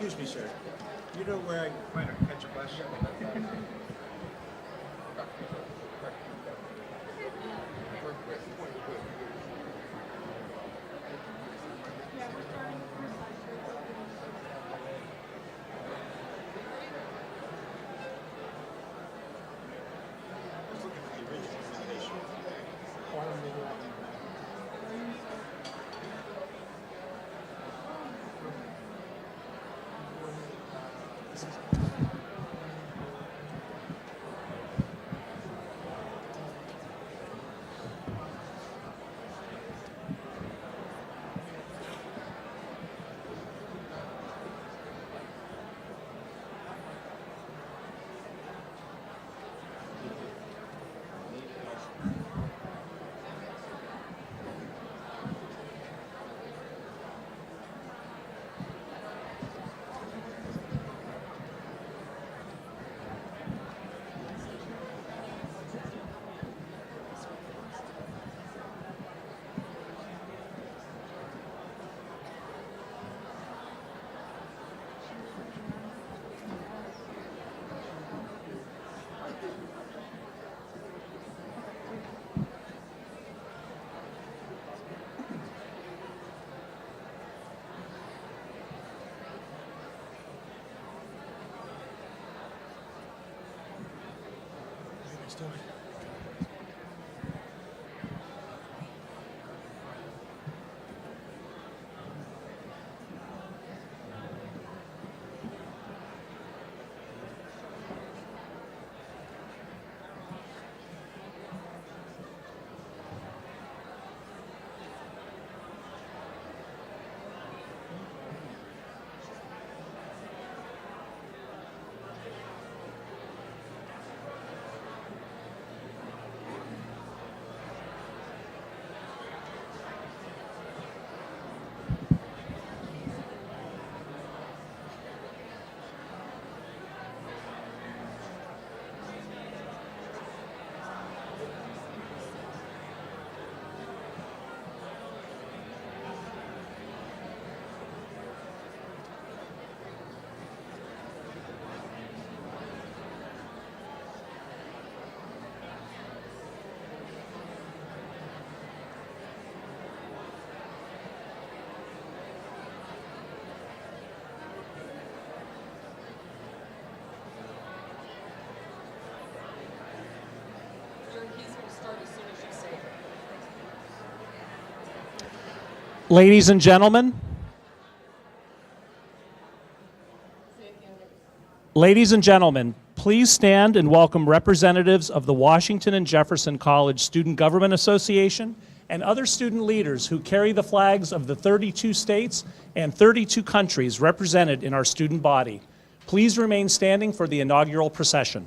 Excuse me, sir. You know where I might catch a bus? Ladies and gentlemen, please stand and welcome representatives of the Washington and Jefferson College Student Government Association and other student leaders who carry the flags of the 32 states and 32 countries represented in our student body. Please remain standing for the inaugural procession.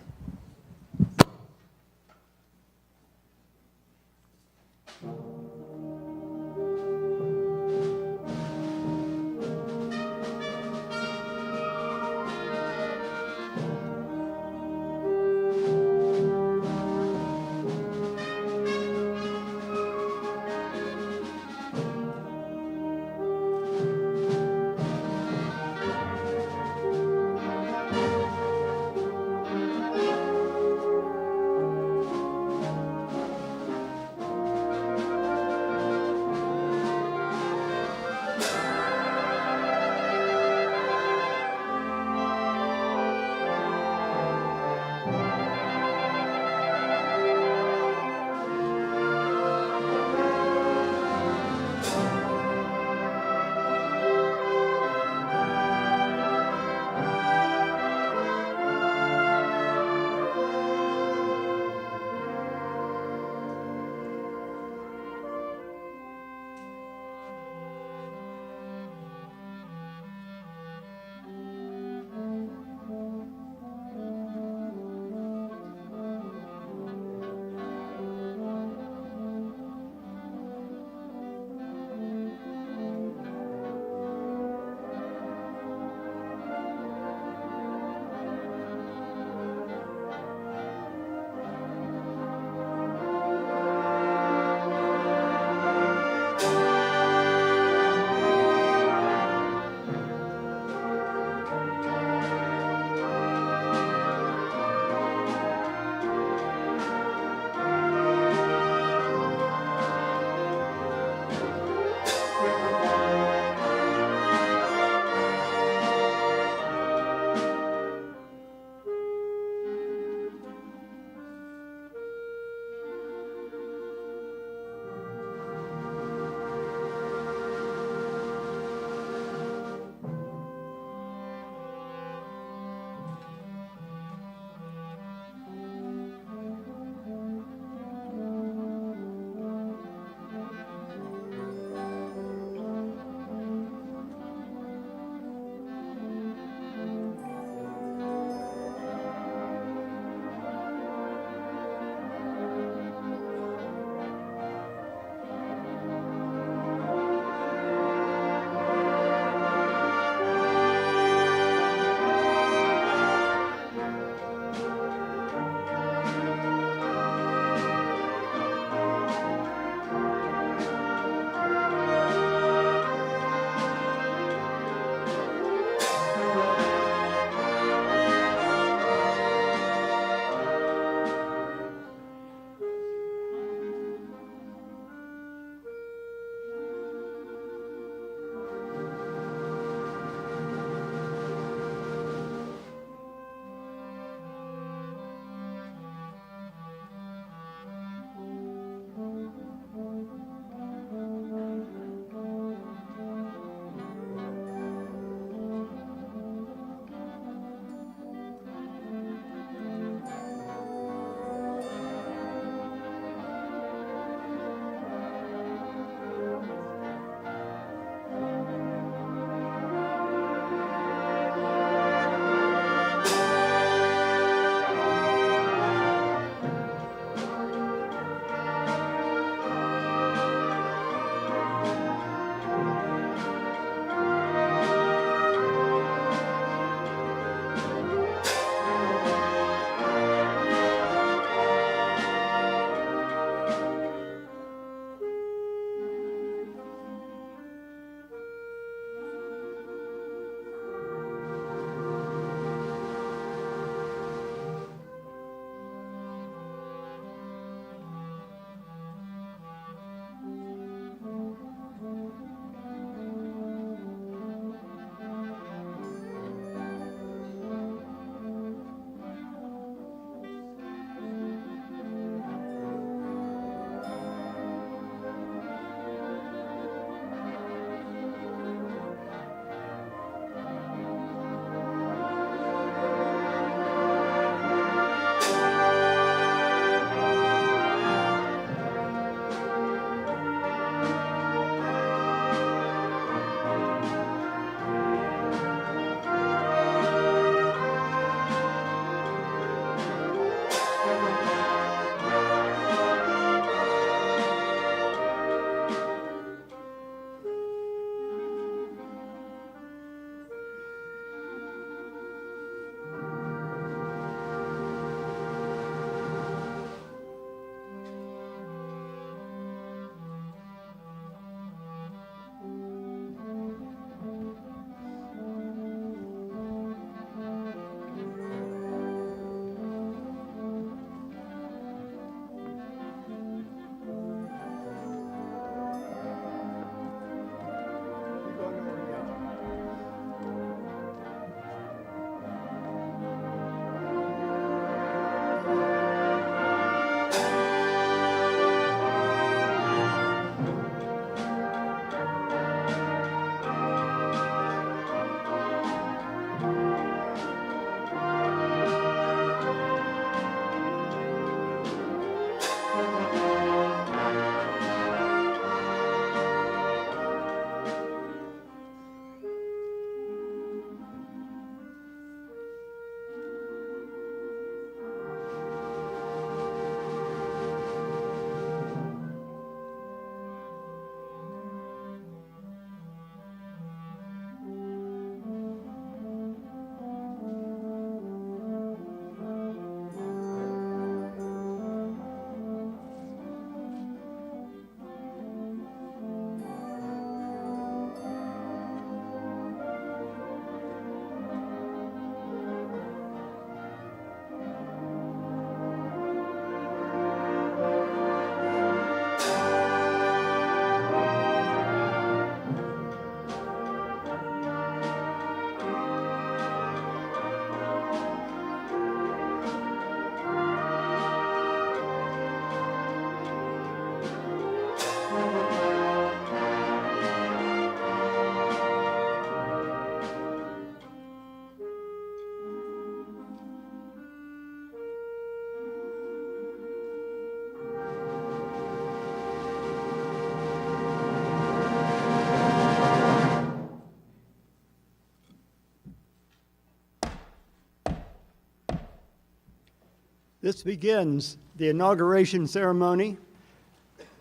This begins the inauguration ceremony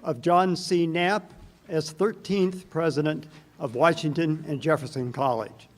of John C. Knapp as 13th President of Washington and Jefferson College.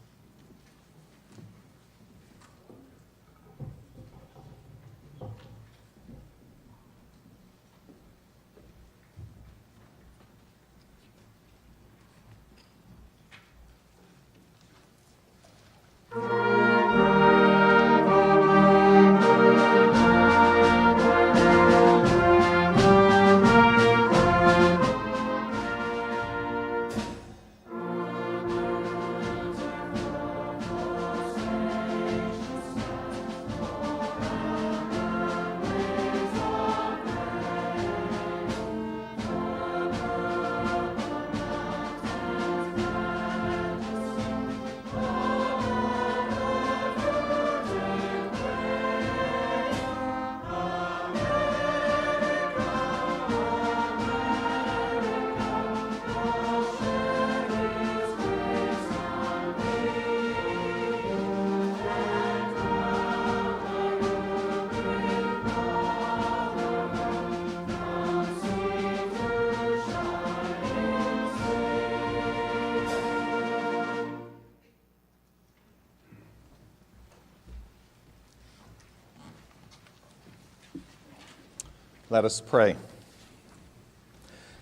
Let us pray.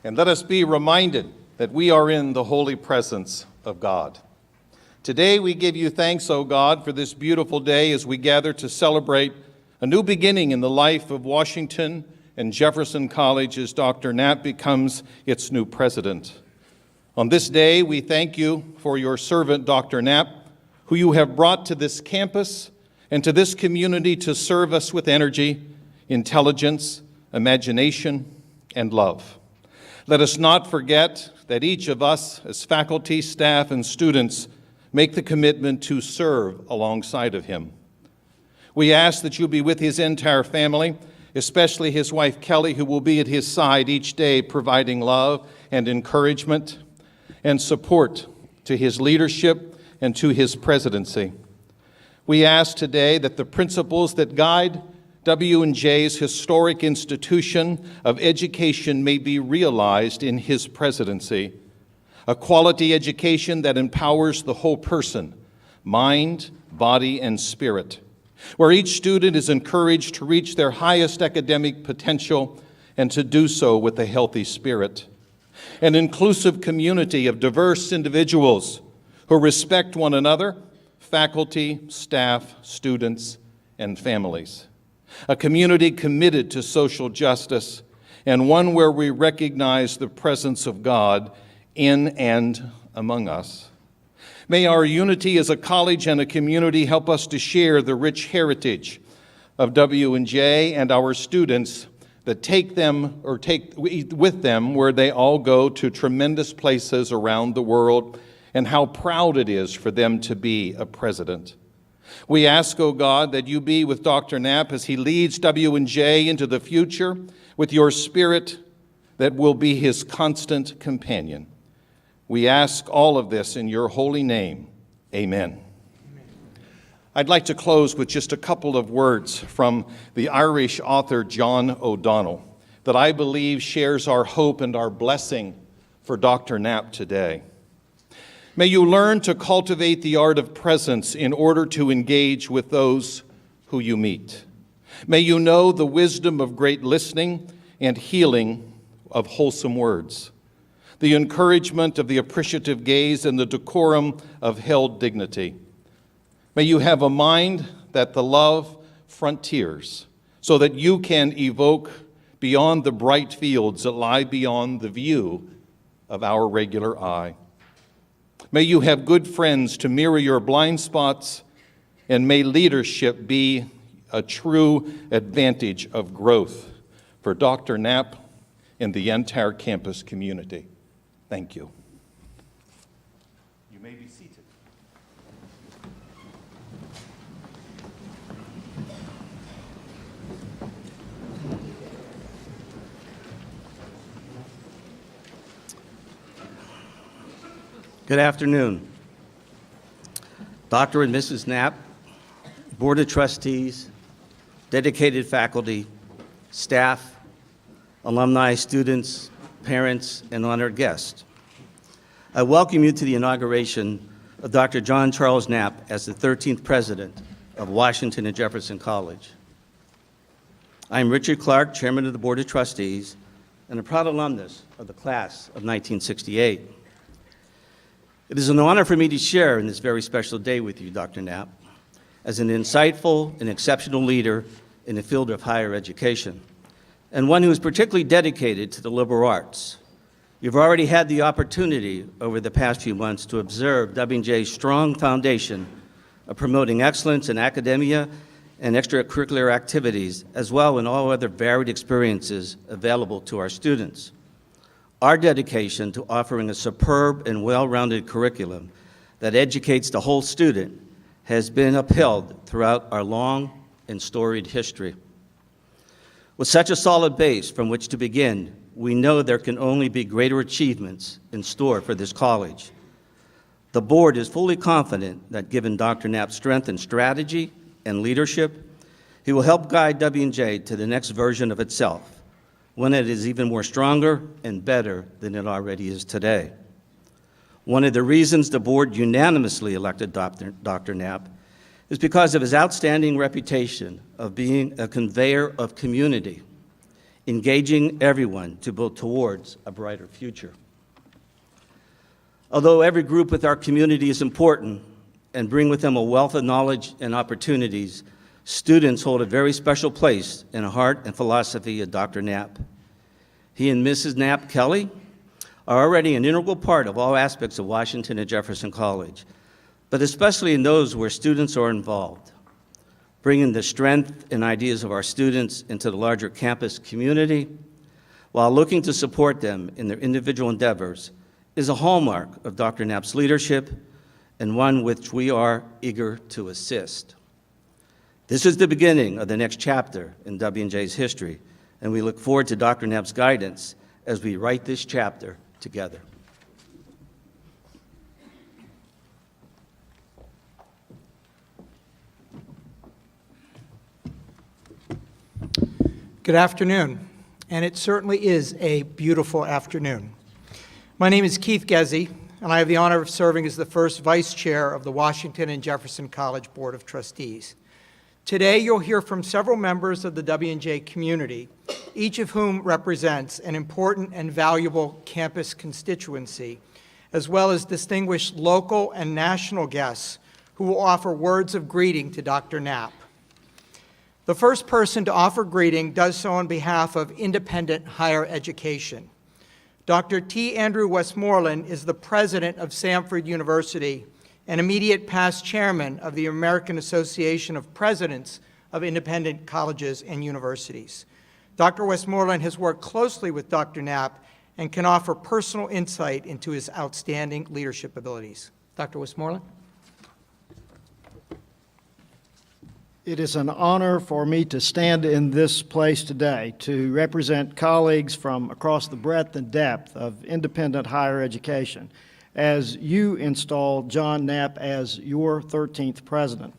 And let us be reminded that we are in the holy presence of God. Today we give you thanks, O God, for this beautiful day as we gather to celebrate a new beginning in the life of Washington and Jefferson College as Dr. Knapp becomes its new president. On this day, we thank you for your servant, Dr. Knapp, who you have brought to this campus and to this community to serve us with energy, intelligence, imagination, and love. Let us not forget that each of us as faculty, staff, and students make the commitment to serve alongside of him. We ask that you be with his entire family, especially his wife Kelly, who will be at his side each day providing love and encouragement and support to his leadership and to his presidency. We ask today that the principles that guide W&J's historic institution of education may be realized in his presidency, a quality education that empowers the whole person, mind, body, and spirit, where each student is encouraged to reach their highest academic potential and to do so with a healthy spirit. An inclusive community of diverse individuals who respect one another, faculty, staff, students, and families. A community committed to social justice, and one where we recognize the presence of God in and among us. May our unity as a college and a community help us to share the rich heritage of W&J and our students that take with them where they all go to tremendous places around the world, and how proud it is for them to be a president. We ask, O God, that you be with Dr. Knapp as he leads W&J into the future with your spirit that will be his constant companion. We ask all of this in your holy name. Amen. I'd like to close with just a couple of words from the Irish author John O'Donnell that I believe shares our hope and our blessing for Dr. Knapp today. May you learn to cultivate the art of presence in order to engage with those who you meet. May you know the wisdom of great listening and healing of wholesome words, the encouragement of the appreciative gaze and the decorum of held dignity. May you have a mind that the love frontiers so that you can evoke beyond the bright fields that lie beyond the view of our regular eye. May you have good friends to mirror your blind spots, and may leadership be a true advantage of growth for Dr. Knapp and the entire campus community. Thank you. You may be seated. Good afternoon. Dr. and Mrs. Knapp, Board of Trustees, dedicated faculty, staff, alumni, students, parents, and honored guests. I welcome you to the inauguration of Dr. John Charles Knapp as the 13th president of Washington and Jefferson College. I'm Richard Clark, chairman of the Board of Trustees, and a proud alumnus of the class of 1968. It is an honor for me to share in this very special day with you, Dr. Knapp, as an insightful and exceptional leader in the field of higher education, and one who is particularly dedicated to the liberal arts. You've already had the opportunity over the past few months to observe W&J's strong foundation of promoting excellence in academia and extracurricular activities, as well as all other varied experiences available to our students. Our dedication to offering a superb and well-rounded curriculum that educates the whole student has been upheld throughout our long and storied history. With such a solid base from which to begin, we know there can only be greater achievements in store for this college. The board is fully confident that given Dr. Knapp's strength and strategy and leadership, he will help guide W&J to the next version of itself, one that is even more stronger and better than it already is today. One of the reasons the board unanimously elected Dr. Knapp is because of his outstanding reputation of being a conveyor of community, engaging everyone to build towards a brighter future. Although every group with our community is important and bring with them a wealth of knowledge and opportunities, students hold a very special place in the heart and philosophy of Dr. Knapp. He and Mrs. Knapp Kelly are already an integral part of all aspects of Washington and Jefferson College, but especially in those where students are involved. Bringing the strength and ideas of our students into the larger campus community while looking to support them in their individual endeavors is a hallmark of Dr. Knapp's leadership and one which we are eager to assist. This is the beginning of the next chapter in W&J's history, and we look forward to Dr. Knapp's guidance as we write this chapter together. Good afternoon, and it certainly is a beautiful afternoon. My name is Keith Gezzi, and I have the honor of serving as the first vice chair of the Washington and Jefferson College Board of Trustees. Today, you'll hear from several members of the W&J community, each of whom represents an important and valuable campus constituency, as well as distinguished local and national guests who will offer words of greeting to Dr. Knapp. The first person to offer greeting does so on behalf of independent higher education. Dr. T. Andrew Westmoreland is the president of Samford University and immediate past chairman of the American Association of Presidents of Independent Colleges and Universities. Dr. Westmoreland has worked closely with Dr. Knapp and can offer personal insight into his outstanding leadership abilities. Dr. Westmoreland? It is an honor for me to stand in this place today to represent colleagues from across the breadth and depth of independent higher education as you install John Knapp as your 13th president.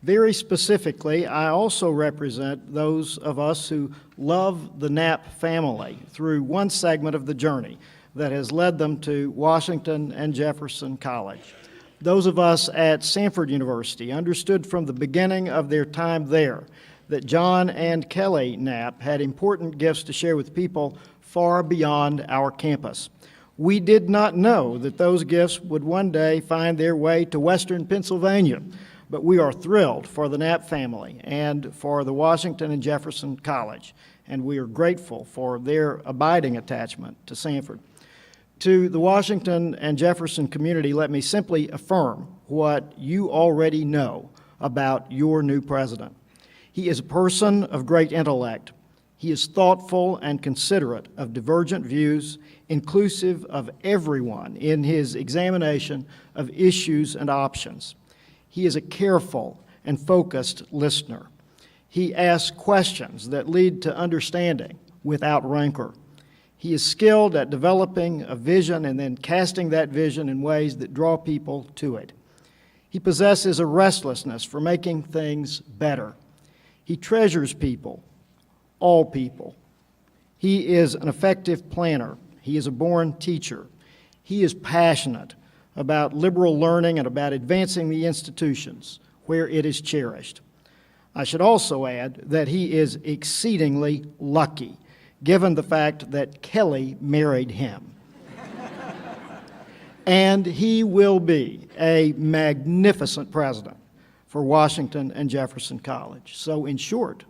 Very specifically, I also represent those of us who love the Knapp family through one segment of the journey that has led them to Washington and Jefferson College. Those of us at Samford University understood from the beginning of their time there that John and Kelly Knapp had important gifts to share with people far beyond our campus. We did not know that those gifts would one day find their way to Western Pennsylvania, but we are thrilled for the Knapp family and for the Washington and Jefferson College, and we are grateful for their abiding attachment to Samford. To the Washington and Jefferson community, let me simply affirm what you already know about your new president. He is a person of great intellect. He is thoughtful and considerate of divergent views, inclusive of everyone in his examination of issues and options. He is a careful and focused listener. He asks questions that lead to understanding without rancor. He is skilled at developing a vision and then casting that vision in ways that draw people to it. He possesses a restlessness for making things better. He treasures people, all people. He is an effective planner. He is a born teacher. He is passionate about liberal learning and about advancing the institutions where it is cherished. I should also add that he is exceedingly lucky, given the fact that Kelly married him. And he will be a magnificent president for Washington and Jefferson College. So in short,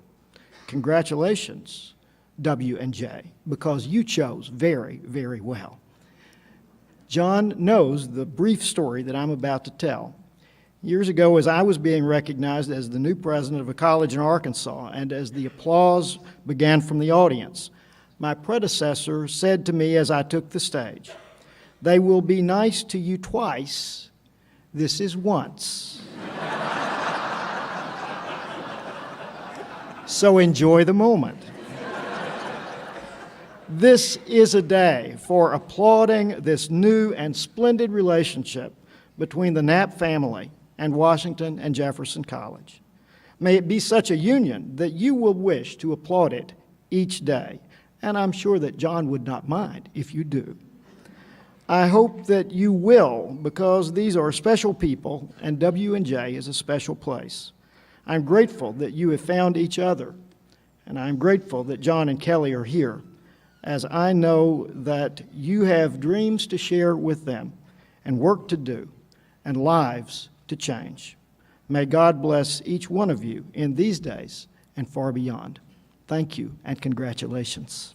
congratulations, W&J, because you chose very, very well. John knows the brief story that I'm about to tell. Years ago, as I was being recognized as the new president of a college in Arkansas, and as the applause began from the audience, my predecessor said to me as I took the stage, "They will be nice to you twice. This is once." So enjoy the moment. This is a day for applauding this new and splendid relationship between the Knapp family and Washington and Jefferson College. May it be such a union that you will wish to applaud it each day, and I'm sure that John would not mind if you do. I hope that you will, because these are special people and W&J is a special place. I'm grateful that you have found each other, and I'm grateful that John and Kelly are here, as I know that you have dreams to share with them and work to do and lives to change. May God bless each one of you in these days and far beyond. Thank you and congratulations.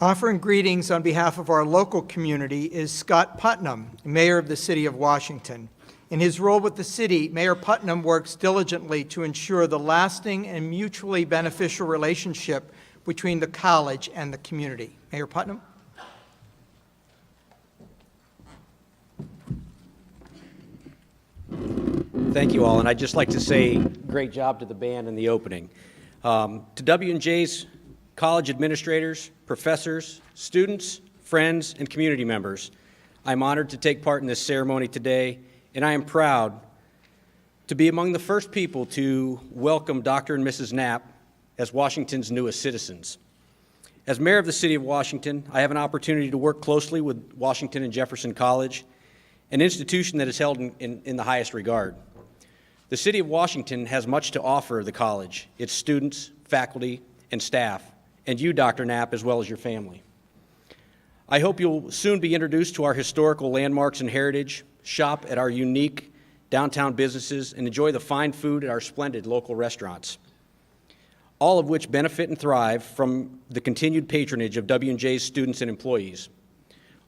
Offering greetings on behalf of our local community is Scott Putnam, Mayor of the City of Washington. In his role with the city, Mayor Putnam works diligently to ensure the lasting and mutually beneficial relationship between the college and the community. Mayor Putnam. Thank you all, and I'd just like to say great job to the band in the opening. To W&J's college administrators, professors, students, friends, and community members, I'm honored to take part in this ceremony today, and I am proud to be among the first people to welcome Dr. and Mrs. Knapp as Washington's newest citizens. As mayor of the city of Washington, I have an opportunity to work closely with Washington and Jefferson College, an institution that is held in the highest regard. The city of Washington has much to offer the college, its students, faculty, and staff, and you, Dr. Knapp, as well as your family. I hope you'll soon be introduced to our historical landmarks and heritage, shop at our unique downtown businesses, and enjoy the fine food at our splendid local restaurants, all of which benefit and thrive from the continued patronage of W&J's students and employees.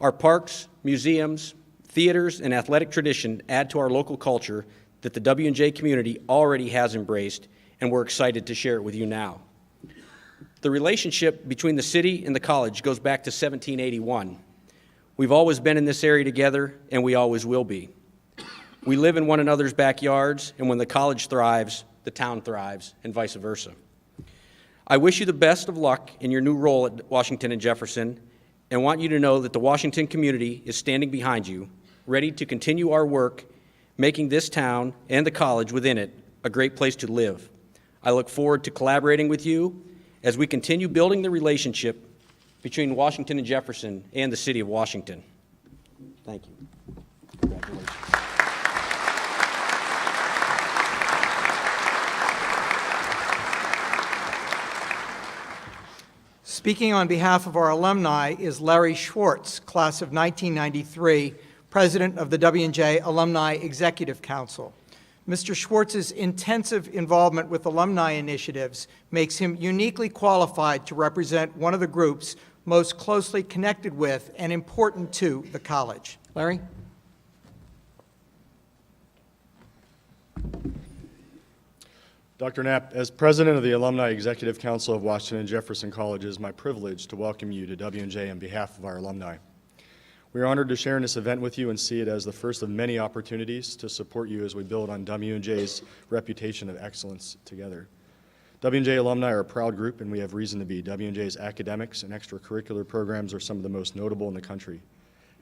Our parks, museums, theaters, and athletic tradition add to our local culture that the W&J community already has embraced, and we're excited to share it with you now. The relationship between the city and the college goes back to 1781. We've always been in this area together, and we always will be. We live in one another's backyards, and when the college thrives, the town thrives, and vice versa. I wish you the best of luck in your new role at Washington and Jefferson, and want you to know that the Washington community is standing behind you, ready to continue our work, making this town and the college within it a great place to live. I look forward to collaborating with you as we continue building the relationship between Washington and Jefferson and the city of Washington. Thank you. Congratulations. Speaking on behalf of our alumni is Larry Schwartz, class of 1993, president of the W&J Alumni Executive Council. Mr. Schwartz's intensive involvement with alumni initiatives makes him uniquely qualified to represent one of the groups most closely connected with and important to the college. Larry? Dr. Knapp, as president of the Alumni Executive Council of Washington and Jefferson College, it is my privilege to welcome you to W&J on behalf of our alumni. We are honored to share in this event with you and see it as the first of many opportunities to support you as we build on W&J's reputation of excellence together. W&J alumni are a proud group, and we have reason to be. W&J's academics and extracurricular programs are some of the most notable in the country,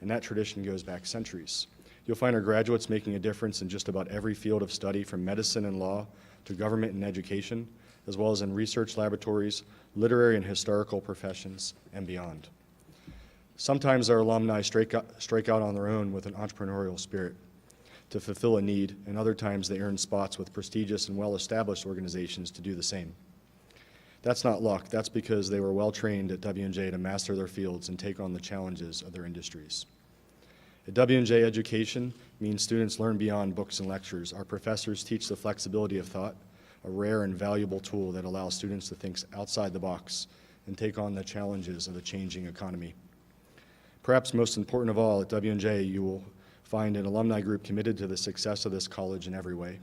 and that tradition goes back centuries. You'll find our graduates making a difference in just about every field of study, from medicine and law to government and education, as well as in research laboratories, literary and historical professions, and beyond. Sometimes our alumni strike out on their own with an entrepreneurial spirit to fulfill a need, and other times they earn spots with prestigious and well-established organizations to do the same. That's not luck. That's because they were well-trained at W&J to master their fields and take on the challenges of their industries. At W&J, education means students learn beyond books and lectures. Our professors teach the flexibility of thought, a rare and valuable tool that allows students to think outside the box and take on the challenges of a changing economy. Perhaps most important of all, at W&J, you will find an alumni group committed to the success of this college in every way.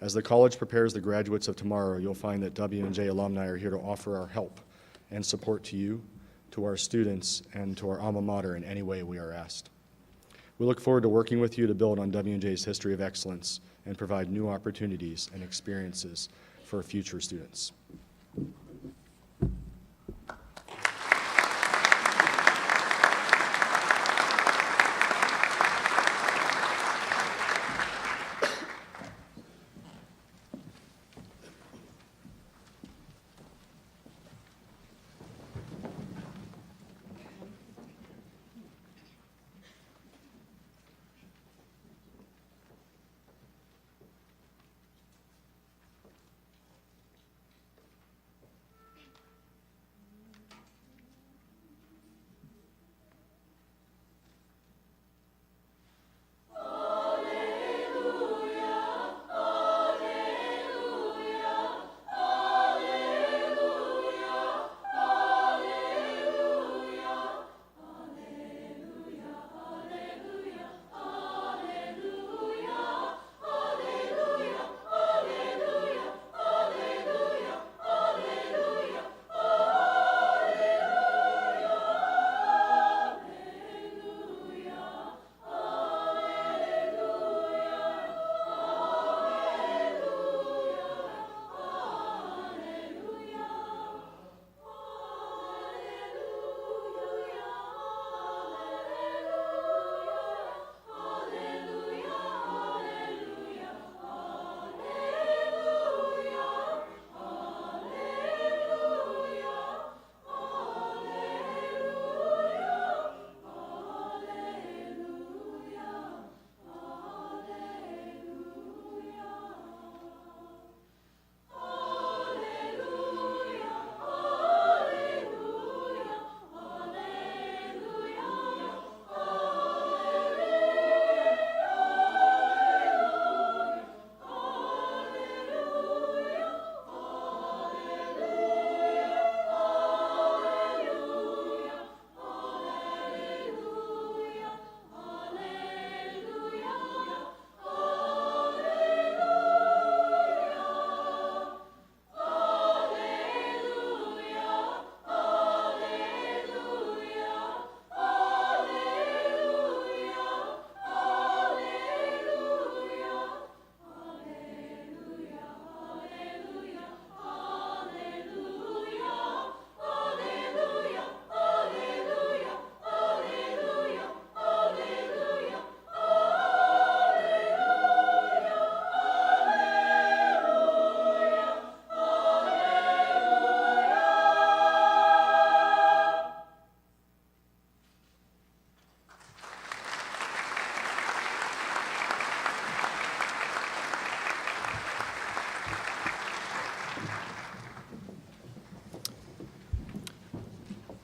As the college prepares the graduates of tomorrow, you'll find that W&J alumni are here to offer our help and support to you, to our students, and to our alma mater in any way we are asked. We look forward to working with you to build on W&J's history of excellence and provide new opportunities and experiences for future students.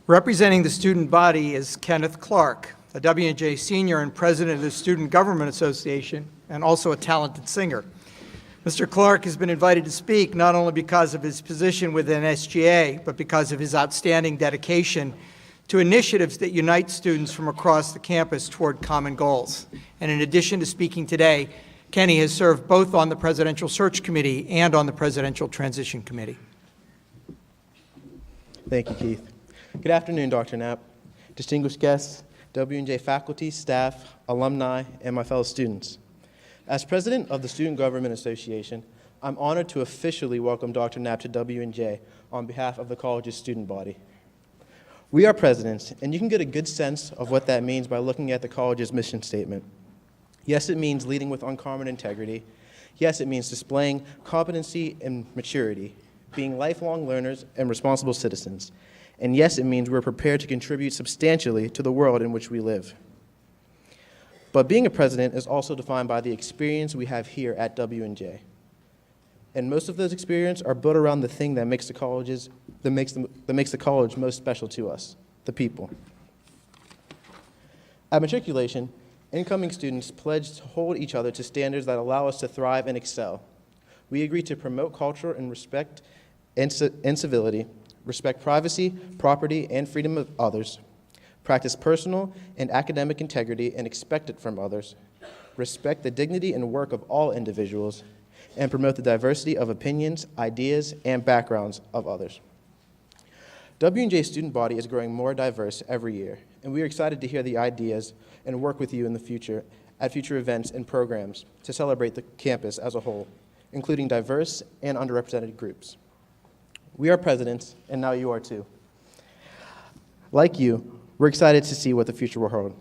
Representing the student body is Kenneth Clark, a W&J senior and president of the Student Government Association, and also a talented singer. Mr. Clark has been invited to speak not only because of his position within SGA, but because of his outstanding dedication to initiatives that unite students from across the campus toward common goals. And in addition to speaking today, Kenny has served both on the Presidential Search Committee and on the Presidential Transition Committee. Thank you, Keith. Good afternoon, Dr. Knapp, distinguished guests, W&J faculty, staff, alumni, and my fellow students. As president of the Student Government Association, I'm honored to officially welcome Dr. Knapp to W&J on behalf of the college's student body. We are presidents, and you can get a good sense of what that means by looking at the college's mission statement. Yes, it means leading with uncommon integrity. Yes, it means displaying competency and maturity, being lifelong learners and responsible citizens. And yes, it means we're prepared to contribute substantially to the world in which we live. But being a president is also defined by the experience we have here at W&J. And most of those experiences are built around the thing that makes the college most special to us, the people. At matriculation, incoming students pledge to hold each other to standards that allow us to thrive and excel. We agree to promote culture and respect and civility, respect privacy, property, and freedom of others, practice personal and academic integrity and expect it from others, respect the dignity and work of all individuals, and promote the diversity of opinions, ideas, and backgrounds of others. W&J's student body is growing more diverse every year, and we are excited to hear the ideas and work with you in the future at future events and programs to celebrate the campus as a whole, including diverse and underrepresented groups. We are presidents, and now you are too. Like you, we're excited to see what the future will hold.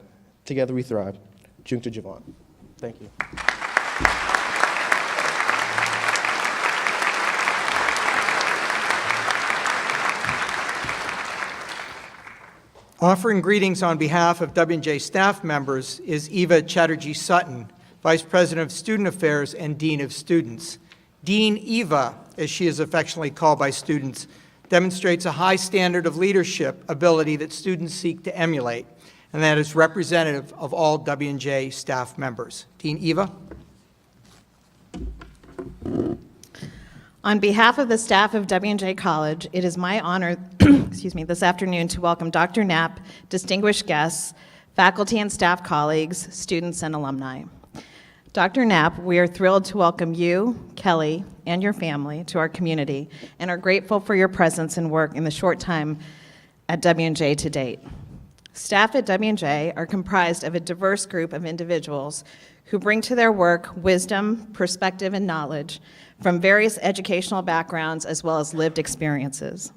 Together we thrive. Jungta Javon. Thank you. Offering greetings on behalf of W&J staff members is Eva Chatterjee Sutton, Vice President of Student Affairs and Dean of Students. Dean Eva, as she is affectionately called by students, demonstrates a high standard of leadership ability that students seek to emulate, and that is representative of all W&J staff members. Dean Eva. On behalf of the staff of W&J College, it is my honor this afternoon to welcome Dr. Knapp, distinguished guests, faculty and staff colleagues, students, and alumni. Dr. Knapp, we are thrilled to welcome you, Kelly, and your family to our community and are grateful for your presence and work in the short time at W&J to date. Staff at W&J are comprised of a diverse group of individuals who bring to their work wisdom, perspective, and knowledge from various educational backgrounds as well as lived experiences.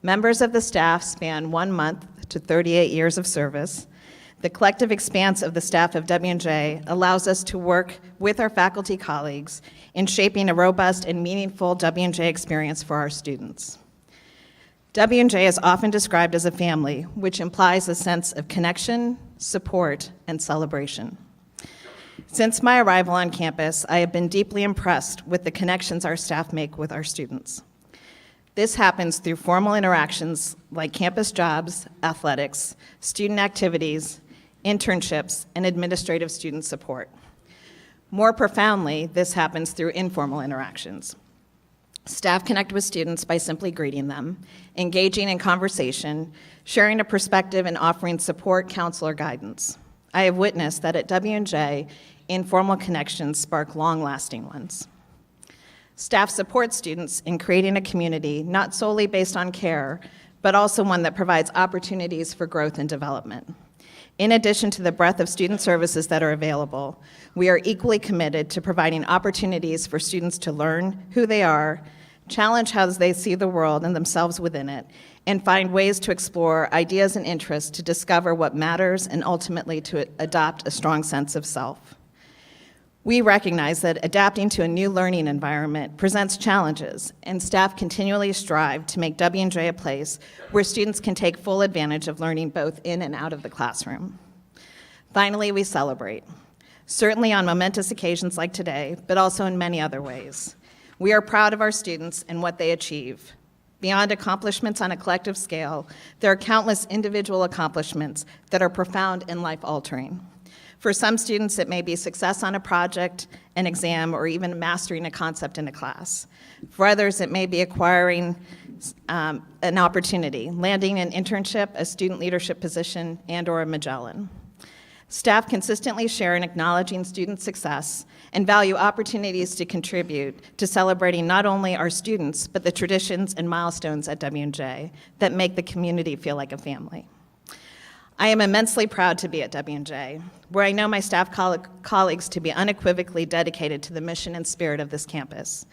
Members of the staff span 1 month to 38 years of service. The collective expanse of the staff of W&J allows us to work with our faculty colleagues in shaping a robust and meaningful W&J experience for our students. W&J is often described as a family, which implies a sense of connection, support, and celebration. Since my arrival on campus, I have been deeply impressed with the connections our staff make with our students. This happens through formal interactions like campus jobs, athletics, student activities, internships, and administrative student support. More profoundly, this happens through informal interactions. Staff connect with students by simply greeting them, engaging in conversation, sharing a perspective, and offering support, counsel, or guidance. I have witnessed that at W&J, informal connections spark long-lasting ones. Staff supports students in creating a community not solely based on care, but also one that provides opportunities for growth and development. In addition to the breadth of student services that are available, we are equally committed to providing opportunities for students to learn who they are, challenge how they see the world and themselves within it, and find ways to explore ideas and interests to discover what matters and ultimately to adopt a strong sense of self. We recognize that adapting to a new learning environment presents challenges, and staff continually strive to make W&J a place where students can take full advantage of learning both in and out of the classroom. Finally, we celebrate, certainly on momentous occasions like today, but also in many other ways. We are proud of our students and what they achieve. Beyond accomplishments on a collective scale, there are countless individual accomplishments that are profound and life-altering. For some students, it may be success on a project, an exam, or even mastering a concept in a class. For others, it may be acquiring an opportunity, landing an internship, a student leadership position, and/or a Magellan. Staff consistently share in acknowledging student success and value opportunities to contribute to celebrating not only our students, but the traditions and milestones at W&J that make the community feel like a family. I am immensely proud to be at W&J, where I know my staff colleagues to be unequivocally dedicated to the mission and spirit of this campus.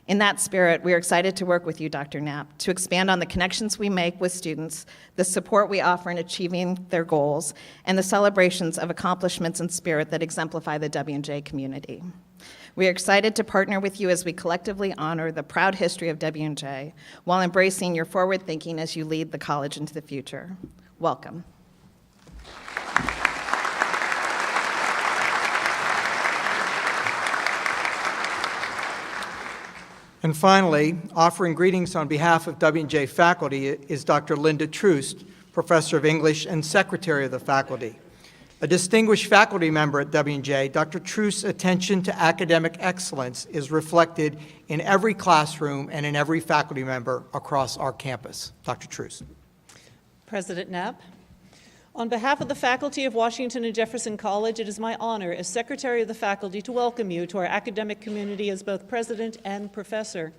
In that spirit, we are excited to work with you, Dr. Knapp, to expand on the connections we make with students, the support we offer in achieving their goals, and the celebrations of accomplishments and spirit that exemplify the W&J community. We are excited to partner with you as we collectively honor the proud history of W&J while embracing your forward thinking as you lead the college into the future. Welcome. And finally, offering greetings on behalf of W&J faculty is Dr. Linda Troost, Professor of English and Secretary of the Faculty. A distinguished faculty member at W&J, Dr. Troost's attention to academic excellence is reflected in every classroom and in every faculty member across our campus. Dr. Troost. President Knapp, on behalf of the faculty of Washington and Jefferson College, it is my honor as Secretary of the Faculty to welcome you to our academic community as both President and Professor.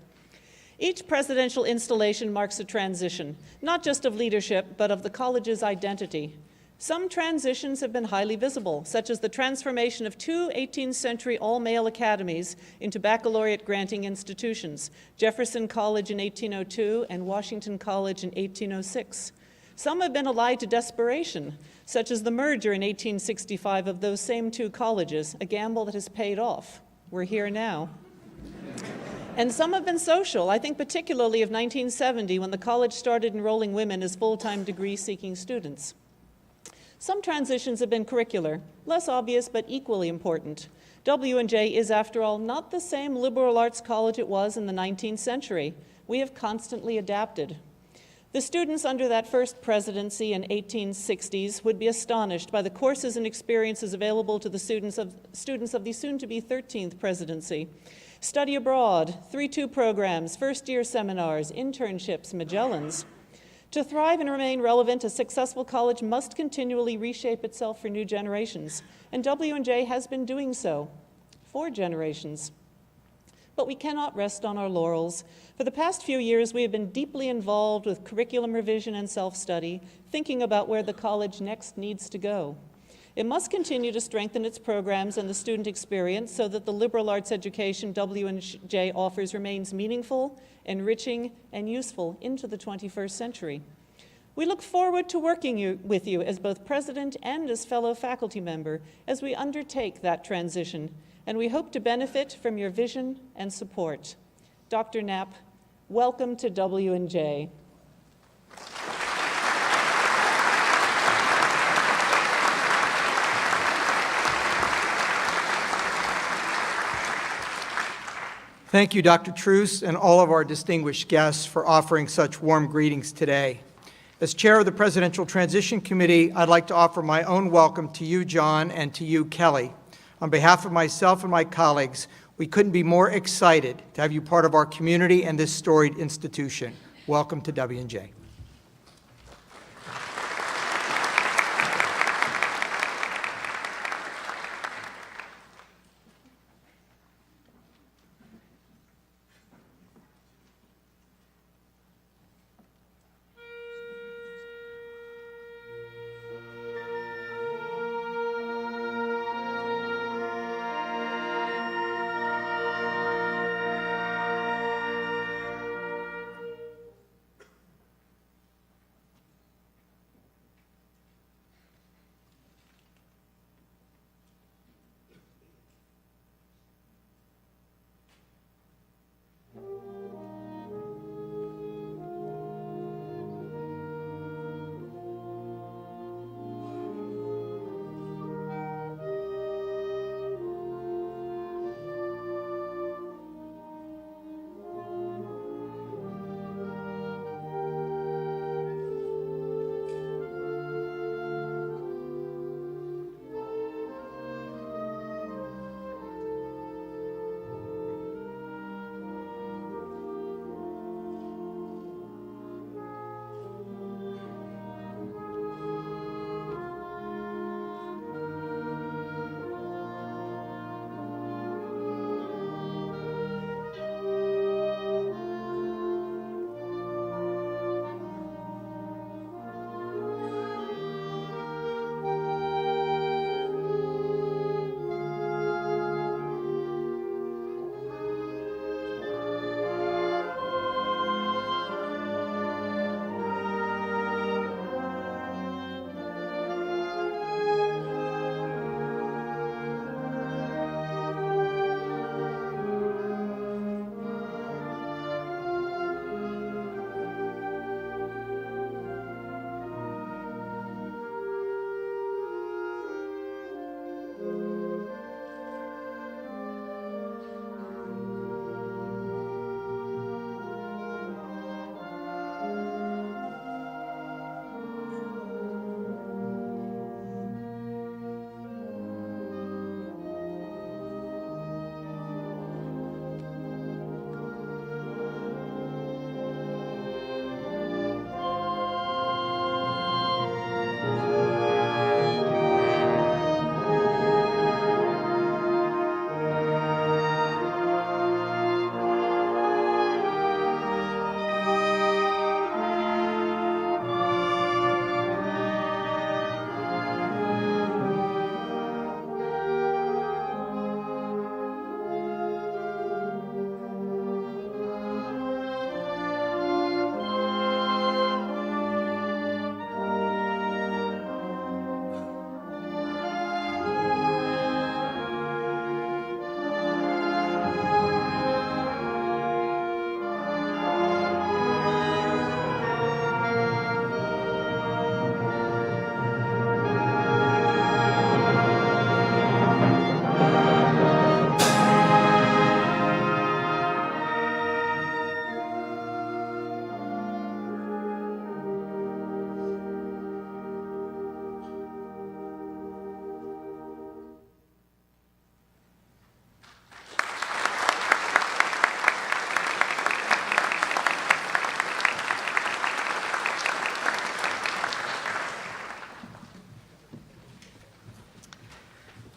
Each presidential installation marks a transition, not just of leadership, but of the college's identity. Some transitions have been highly visible, such as the transformation of two 18th century all-male academies into baccalaureate-granting institutions, Jefferson College in 1802 and Washington College in 1806. Some have been allied to desperation, such as the merger in 1865 of those same two colleges, a gamble that has paid off. We're here now. And some have been social. I think particularly of 1970, when the college started enrolling women as full-time degree-seeking students. Some transitions have been curricular, less obvious but equally important. W&J is, after all, not the same liberal arts college it was in the 19th century. We have constantly adapted. The students under that first presidency in 1860s would be astonished by the courses and experiences available to the students of the soon-to-be 13th presidency. Study abroad, 3-2 programs, first-year seminars, internships, Magellans. To thrive and remain relevant, a successful college must continually reshape itself for new generations, and W&J has been doing so for generations. But we cannot rest on our laurels. For the past few years, we have been deeply involved with curriculum revision and self-study, thinking about where the college next needs to go. It must continue to strengthen its programs and the student experience so that the liberal arts education W&J offers remains meaningful, enriching, and useful into the 21st century. We look forward to working with you as both president and as fellow faculty member as we undertake that transition, and we hope to benefit from your vision and support. Dr. Knapp, welcome to W&J. Thank you, Dr. Troost, and all of our distinguished guests for offering such warm greetings today. As chair of the Presidential Transition Committee, I'd like to offer my own welcome to you, John, and to you, Kelly. On behalf of myself and my colleagues, we couldn't be more excited to have you part of our community and this storied institution. Welcome to W&J.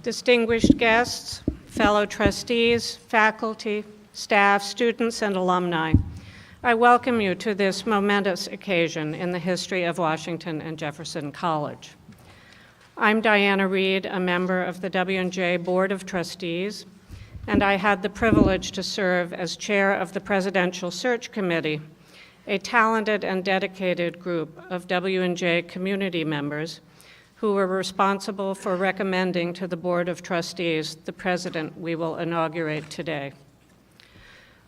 distinguished guests, fellow trustees, faculty, staff, students, and alumni, I welcome you to this momentous occasion in the history of Washington and Jefferson College. I'm Diana Reed, a member of the W&J Board of Trustees, and I had the privilege to serve as chair of the Presidential Search Committee, a talented and dedicated group of W&J community members who were responsible for recommending to the Board of Trustees the president we will inaugurate today.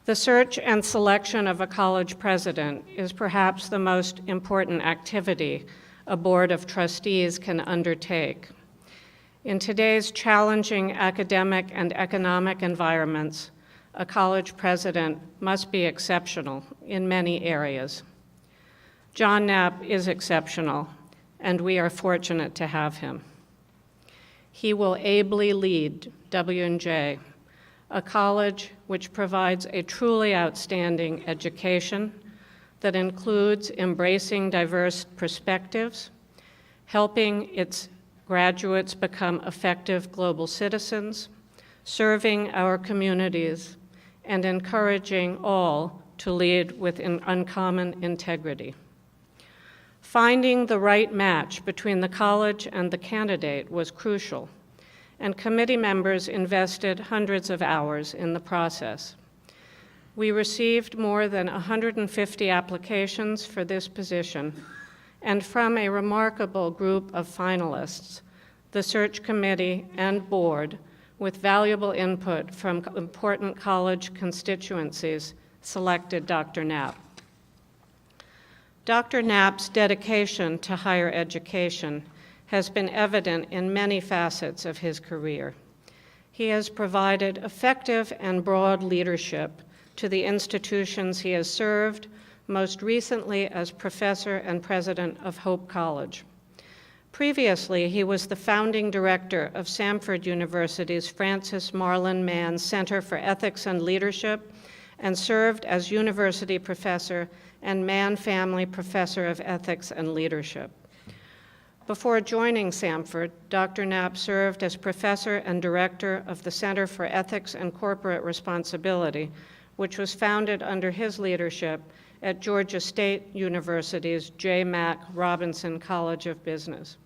The search and selection of a college president is perhaps the most important activity a Board of Trustees can undertake. In today's challenging academic and economic environments, a college president must be exceptional in many areas. John Knapp is exceptional, and we are fortunate to have him. He will ably lead W&J, a college which provides a truly outstanding education that includes embracing diverse perspectives, helping its graduates become effective global citizens, serving our communities, and encouraging all to lead with an uncommon integrity. Finding the right match between the college and the candidate was crucial, and committee members invested hundreds of hours in the process. We received more than 150 applications for this position, and from a remarkable group of finalists, the search committee and board, with valuable input from important college constituencies, selected Dr. Knapp. Dr. Knapp's dedication to higher education has been evident in many facets of his career. He has provided effective and broad leadership to the institutions he has served, most recently as professor and president of Hope College. Previously, he was the founding director of Samford University's Francis Marlin Mann Center for Ethics and Leadership and served as university professor and Mann Family Professor of Ethics and Leadership. Before joining Samford, Dr. Knapp served as professor and director of the Center for Ethics and Corporate Responsibility, which was founded under his leadership at Georgia State University's J. Mack Robinson College of Business.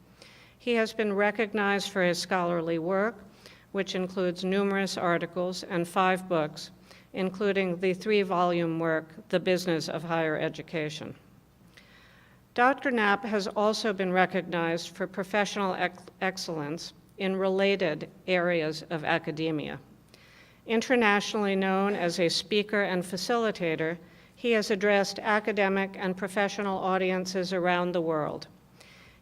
He has been recognized for his scholarly work, which includes numerous articles and 5 books, including the 3-volume work, The Business of Higher Education. Dr. Knapp has also been recognized for professional excellence in related areas of academia. Internationally known as a speaker and facilitator, he has addressed academic and professional audiences around the world.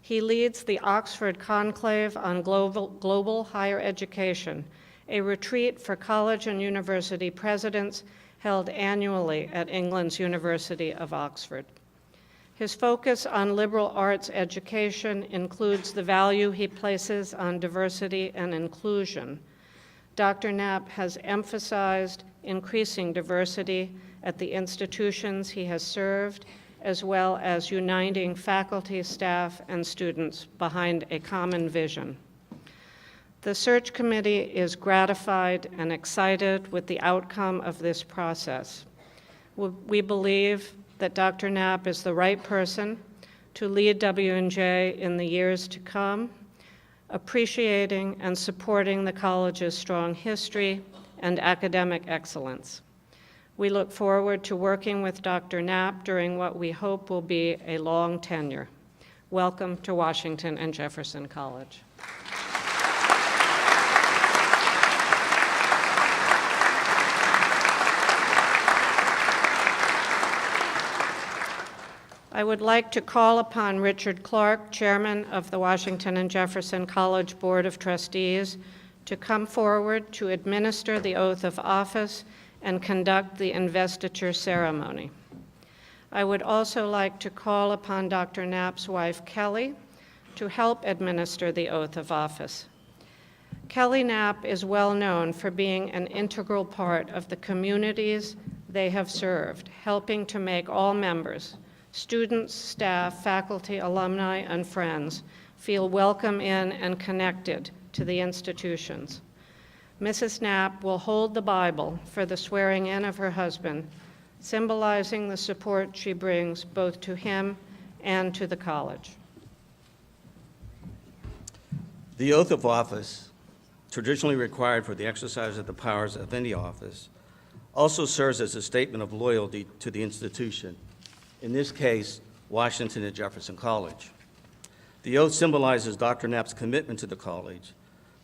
He leads the Oxford Conclave on Global Higher Education, a retreat for college and university presidents held annually at England's University of Oxford. His focus on liberal arts education includes the value he places on diversity and inclusion. Dr. Knapp has emphasized increasing diversity at the institutions he has served, as well as uniting faculty, staff, and students behind a common vision. The search committee is gratified and excited with the outcome of this process. We believe that Dr. Knapp is the right person to lead W&J in the years to come, appreciating and supporting the college's strong history and academic excellence. We look forward to working with Dr. Knapp during what we hope will be a long tenure. Welcome to Washington and Jefferson College. I would like to call upon Richard Clark, Chairman of the Washington and Jefferson College Board of Trustees, to come forward to administer the oath of office and conduct the investiture ceremony. I would also like to call upon Dr. Knapp's wife, Kelly, to help administer the oath of office. Kelly Knapp is well known for being an integral part of the communities they have served, helping to make all members, students, staff, faculty, alumni, and friends feel welcome in and connected to the institutions. Mrs. Knapp will hold the Bible for the swearing in of her husband, symbolizing the support she brings both to him and to the college. The oath of office, traditionally required for the exercise of the powers of any office, also serves as a statement of loyalty to the institution, in this case, Washington and Jefferson College. The oath symbolizes Dr. Knapp's commitment to the college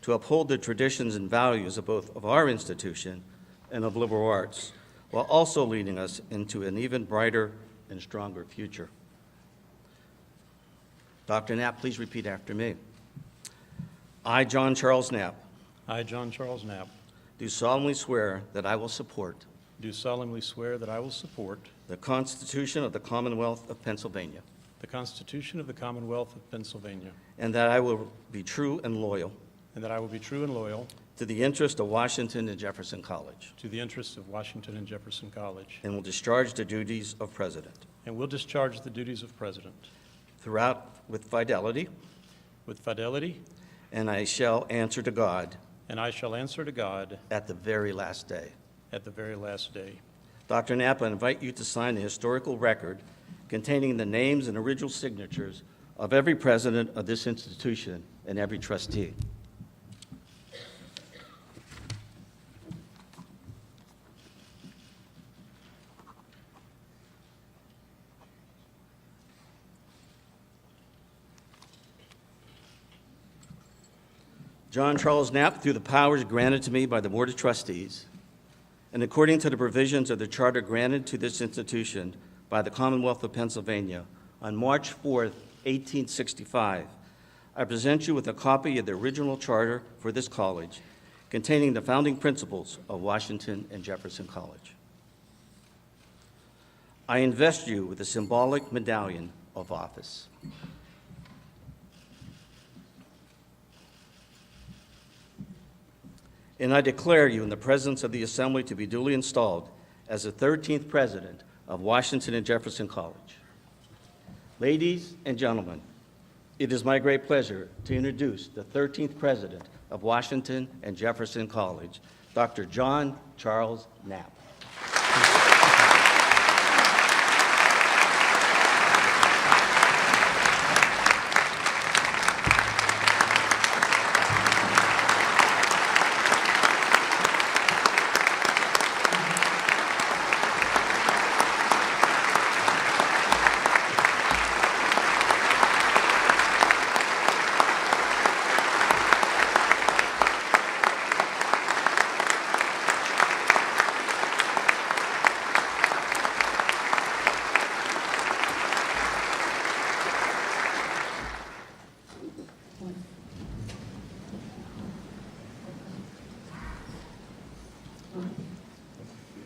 to uphold the traditions and values of both of our institution and of liberal arts, while also leading us into an even brighter and stronger future. Dr. Knapp, please repeat after me. I, John Charles Knapp, I, John Charles Knapp, do solemnly swear that I will support do solemnly swear that I will support the Constitution of the Commonwealth of Pennsylvania, the Constitution of the Commonwealth of Pennsylvania, and that I will be true and loyal and that I will be true and loyal to the interest of Washington and Jefferson College, to the interests of Washington and Jefferson College, and will discharge the duties of president and will discharge the duties of president throughout with fidelity, with fidelity, and I shall answer to God and I shall answer to God at the very last day. at the very last day. Dr. Knapp, I invite you to sign the historical record containing the names and original signatures of every president of this institution and every trustee. John Charles Knapp, through the powers granted to me by the Board of Trustees, and according to the provisions of the charter granted to this institution by the Commonwealth of Pennsylvania on March 4th, 1865, I present you with a copy of the original charter for this college containing the founding principles of Washington and Jefferson College. I invest you with a symbolic medallion of office. And I declare you in the presence of the Assembly to be duly installed as the 13th President of Washington and Jefferson College. Ladies and gentlemen, it is my great pleasure to introduce the 13th President of Washington and Jefferson College, Dr. John Charles Knapp.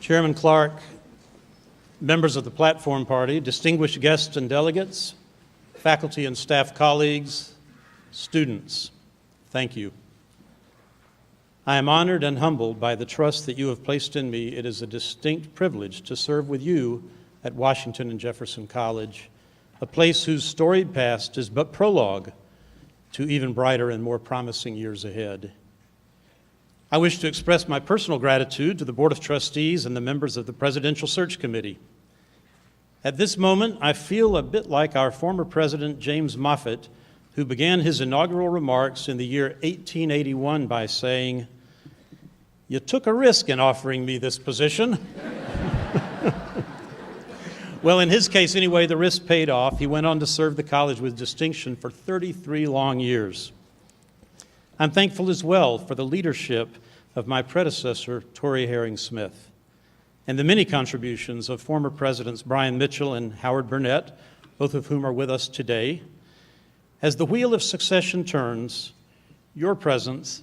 Chairman Clark, members of the Platform Party, distinguished guests and delegates, faculty and staff colleagues, students, thank you. I am honored and humbled by the trust that you have placed in me. It is a distinct privilege to serve with you at Washington and Jefferson College, a place whose storied past is but prologue to even brighter and more promising years ahead. I wish to express my personal gratitude to the Board of Trustees and the members of the Presidential Search Committee. At this moment, I feel a bit like our former President, James Moffett, who began his inaugural remarks in the year 1881 by saying, "You took a risk in offering me this position." Well, in his case anyway, the risk paid off. He went on to serve the college with distinction for 33 long years. I'm thankful as well for the leadership of my predecessor, Torrey Herring Smith, and the many contributions of former Presidents Brian Mitchell and Howard Burnett, both of whom are with us today. As the wheel of succession turns, your presence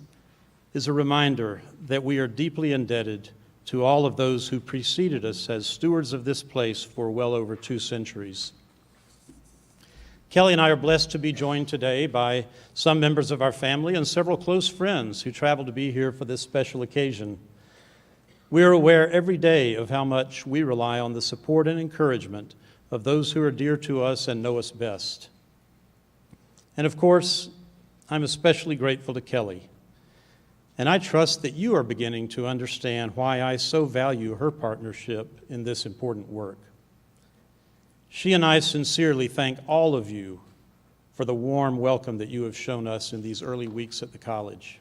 is a reminder that we are deeply indebted to all of those who preceded us as stewards of this place for well over 2 centuries. Kelly and I are blessed to be joined today by some members of our family and several close friends who traveled to be here for this special occasion. We are aware every day of how much we rely on the support and encouragement of those who are dear to us and know us best. And of course, I'm especially grateful to Kelly, and I trust that you are beginning to understand why I so value her partnership in this important work. She and I sincerely thank all of you for the warm welcome that you have shown us in these early weeks at the college.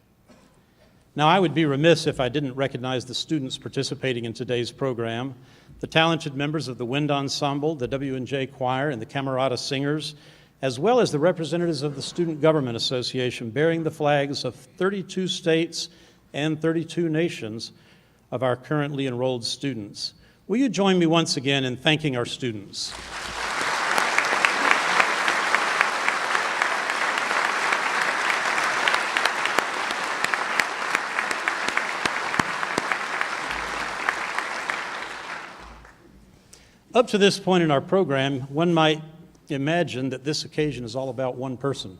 Now, I would be remiss if I didn't recognize the students participating in today's program, the talented members of the Wind Ensemble, the W&J Choir, and the Camerata Singers, as well as the representatives of the Student Government Association bearing the flags of 32 states and 32 nations of our currently enrolled students. Will you join me once again in thanking our students? Up to this point in our program, one might imagine that this occasion is all about one person.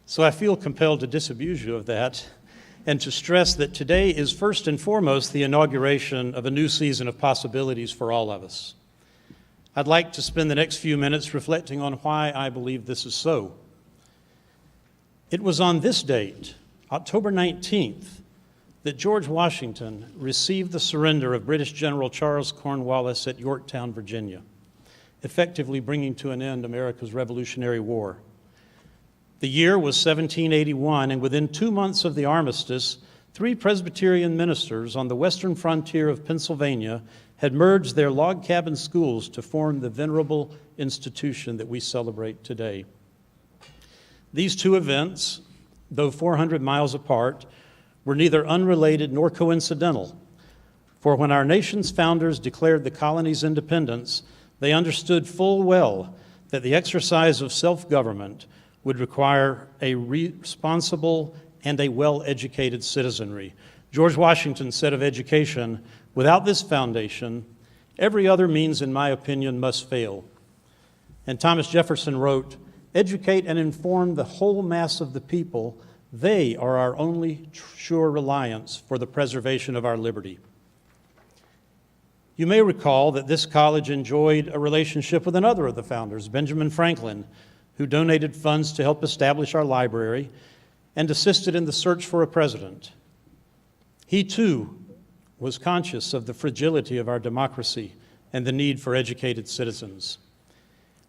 So I feel compelled to disabuse you of that and to stress that today is first and foremost the inauguration of a new season of possibilities for all of us. I'd like to spend the next few minutes reflecting on why I believe this is so. It was on this date, October 19th, that George Washington received the surrender of British General Charles Cornwallis at Yorktown, Virginia, effectively bringing to an end America's Revolutionary War. The year was 1781, and within 2 months of the armistice, 3 Presbyterian ministers on the western frontier of Pennsylvania had merged their log cabin schools to form the venerable institution that we celebrate today. These 2 events, though 400 miles apart, were neither unrelated nor coincidental, for when our nation's founders declared the colony's independence, they understood full well that the exercise of self-government would require a responsible and a well-educated citizenry. George Washington said of education, "Without this foundation, every other means, in my opinion, must fail." And Thomas Jefferson wrote, "Educate and inform the whole mass of the people. They are our only sure reliance for the preservation of our liberty." You may recall that this college enjoyed a relationship with another of the founders, Benjamin Franklin, who donated funds to help establish our library and assisted in the search for a president. He, too, was conscious of the fragility of our democracy and the need for educated citizens.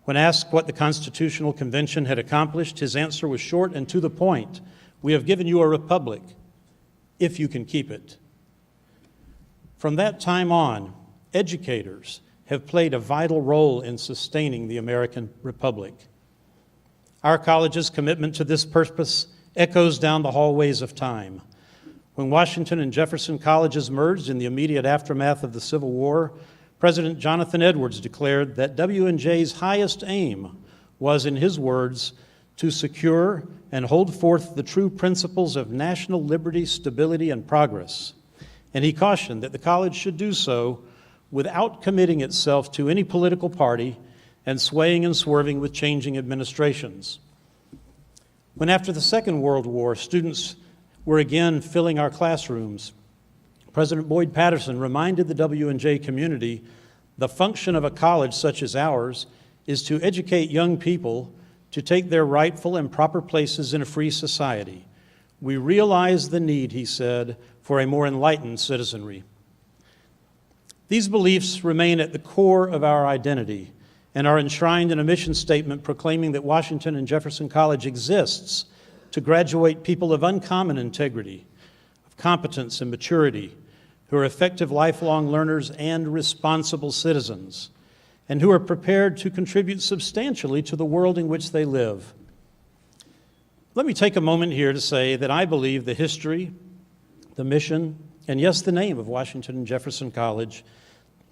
When asked what the Constitutional Convention had accomplished, his answer was short and to the point. "We have given you a republic, if you can keep it." From that time on, educators have played a vital role in sustaining the American Republic. Our college's commitment to this purpose echoes down the hallways of time. When Washington and Jefferson colleges merged in the immediate aftermath of the Civil War, President Jonathan Edwards declared that W&J's highest aim was, in his words, to secure and hold forth the true principles of national liberty, stability, and progress. And he cautioned that the college should do so without committing itself to any political party and swaying and swerving with changing administrations. When after the Second World War, students were again filling our classrooms, President Boyd Patterson reminded the W&J community the function of a college such as ours is to educate young people to take their rightful and proper places in a free society. We realize the need, he said, for a more enlightened citizenry. These beliefs remain at the core of our identity and are enshrined in a mission statement proclaiming that Washington and Jefferson College exists to graduate people of uncommon integrity, of competence and maturity, who are effective lifelong learners and responsible citizens, and who are prepared to contribute substantially to the world in which they live. Let me take a moment here to say that I believe the history, the mission, and yes, the name of Washington and Jefferson College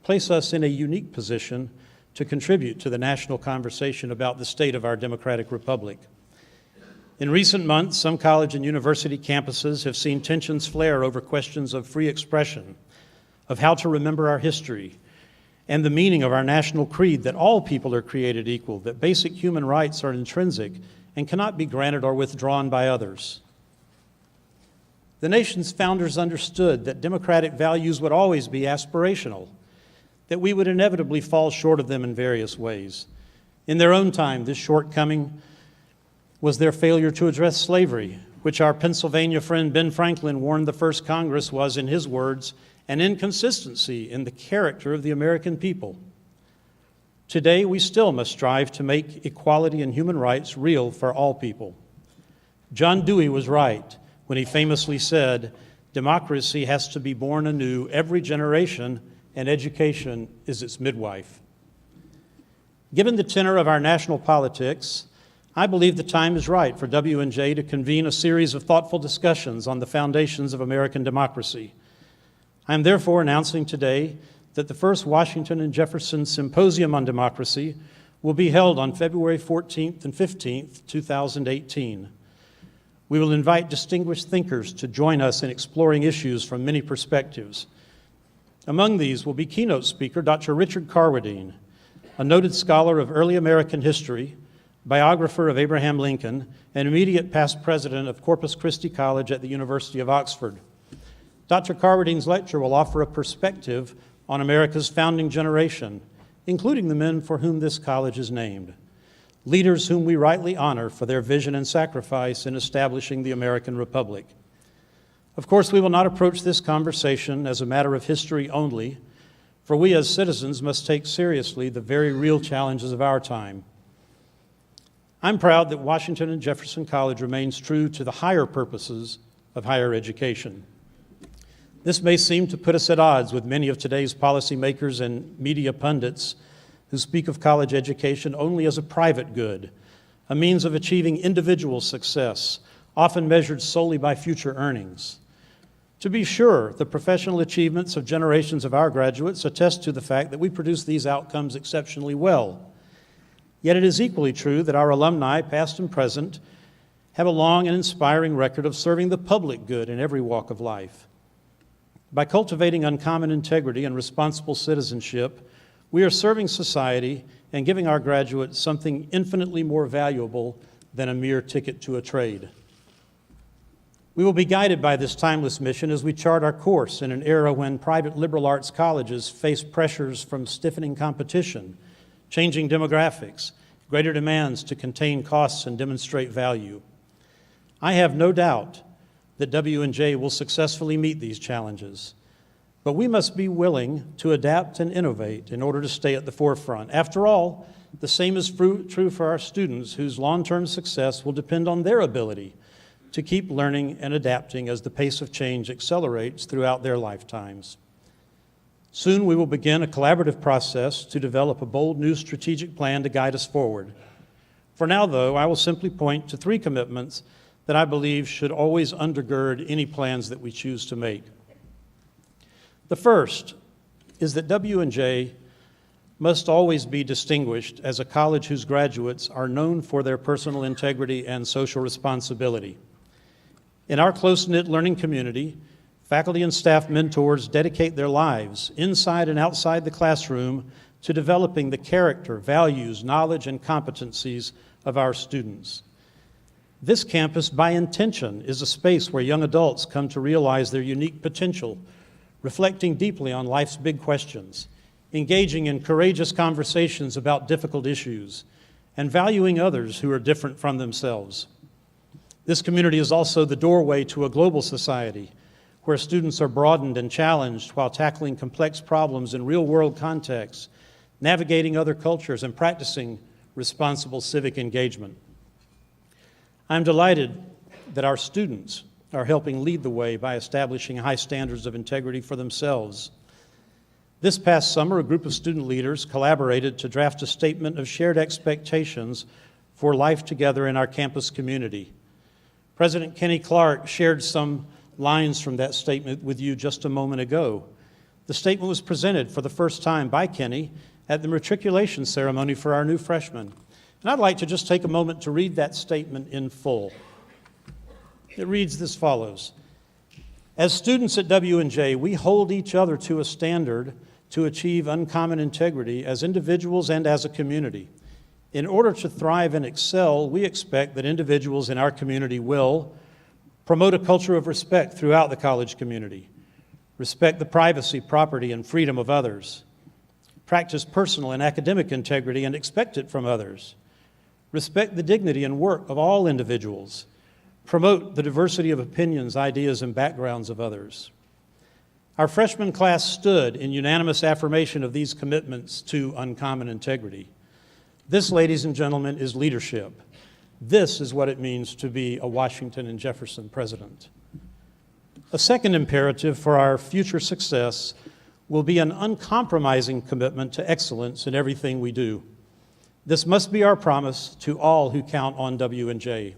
place us in a unique position to contribute to the national conversation about the state of our democratic republic. In recent months, some college and university campuses have seen tensions flare over questions of free expression, of how to remember our history, and the meaning of our national creed that all people are created equal, that basic human rights are intrinsic and cannot be granted or withdrawn by others. The nation's founders understood that democratic values would always be aspirational, that we would inevitably fall short of them in various ways. In their own time, this shortcoming was their failure to address slavery, which our Pennsylvania friend Ben Franklin warned the first Congress was, in his words, an inconsistency in the character of the American people. Today, we still must strive to make equality and human rights real for all people. John Dewey was right when he famously said, "Democracy has to be born anew every generation, and education is its midwife." Given the tenor of our national politics, I believe the time is right for W&J to convene a series of thoughtful discussions on the foundations of American democracy. I am therefore announcing today that the first Washington and Jefferson Symposium on Democracy will be held on February 14th and 15th, 2018. We will invite distinguished thinkers to join us in exploring issues from many perspectives. Among these will be keynote speaker Dr. Richard Carwadine, a noted scholar of early American history, biographer of Abraham Lincoln, and immediate past president of Corpus Christi College at the University of Oxford. Dr. Carwadine's lecture will offer a perspective on America's founding generation, including the men for whom this college is named, leaders whom we rightly honor for their vision and sacrifice in establishing the American Republic. Of course, we will not approach this conversation as a matter of history only, for we as citizens must take seriously the very real challenges of our time. I'm proud that Washington and Jefferson College remains true to the higher purposes of higher education. This may seem to put us at odds with many of today's policymakers and media pundits who speak of college education only as a private good, a means of achieving individual success, often measured solely by future earnings. To be sure, the professional achievements of generations of our graduates attest to the fact that we produce these outcomes exceptionally well. Yet it is equally true that our alumni, past and present, have a long and inspiring record of serving the public good in every walk of life. By cultivating uncommon integrity and responsible citizenship, we are serving society and giving our graduates something infinitely more valuable than a mere ticket to a trade. We will be guided by this timeless mission as we chart our course in an era when private liberal arts colleges face pressures from stiffening competition, changing demographics, greater demands to contain costs and demonstrate value. I have no doubt that W&J will successfully meet these challenges, but we must be willing to adapt and innovate in order to stay at the forefront. After all, the same is true for our students, whose long-term success will depend on their ability to keep learning and adapting as the pace of change accelerates throughout their lifetimes. Soon we will begin a collaborative process to develop a bold new strategic plan to guide us forward. For now, though, I will simply point to 3 commitments that I believe should always undergird any plans that we choose to make. The first is that W&J must always be distinguished as a college whose graduates are known for their personal integrity and social responsibility. In our close-knit learning community, faculty and staff mentors dedicate their lives, inside and outside the classroom, to developing the character, values, knowledge, and competencies of our students. This campus, by intention, is a space where young adults come to realize their unique potential, reflecting deeply on life's big questions, engaging in courageous conversations about difficult issues, and valuing others who are different from themselves. This community is also the doorway to a global society where students are broadened and challenged while tackling complex problems in real-world contexts, navigating other cultures, and practicing responsible civic engagement. I'm delighted that our students are helping lead the way by establishing high standards of integrity for themselves. This past summer, a group of student leaders collaborated to draft a statement of shared expectations for life together in our campus community. President Kenny Clark shared some lines from that statement with you just a moment ago. The statement was presented for the first time by Kenny at the matriculation ceremony for our new freshmen. And I'd like to just take a moment to read that statement in full. It reads as follows. As students at W&J, we hold each other to a standard to achieve uncommon integrity as individuals and as a community. In order to thrive and excel, we expect that individuals in our community will promote a culture of respect throughout the college community, respect the privacy, property, and freedom of others, practice personal and academic integrity and expect it from others, respect the dignity and work of all individuals, promote the diversity of opinions, ideas, and backgrounds of others. Our freshman class stood in unanimous affirmation of these commitments to uncommon integrity. This, ladies and gentlemen, is leadership. This is what it means to be a Washington and Jefferson president. A second imperative for our future success will be an uncompromising commitment to excellence in everything we do. This must be our promise to all who count on W&J.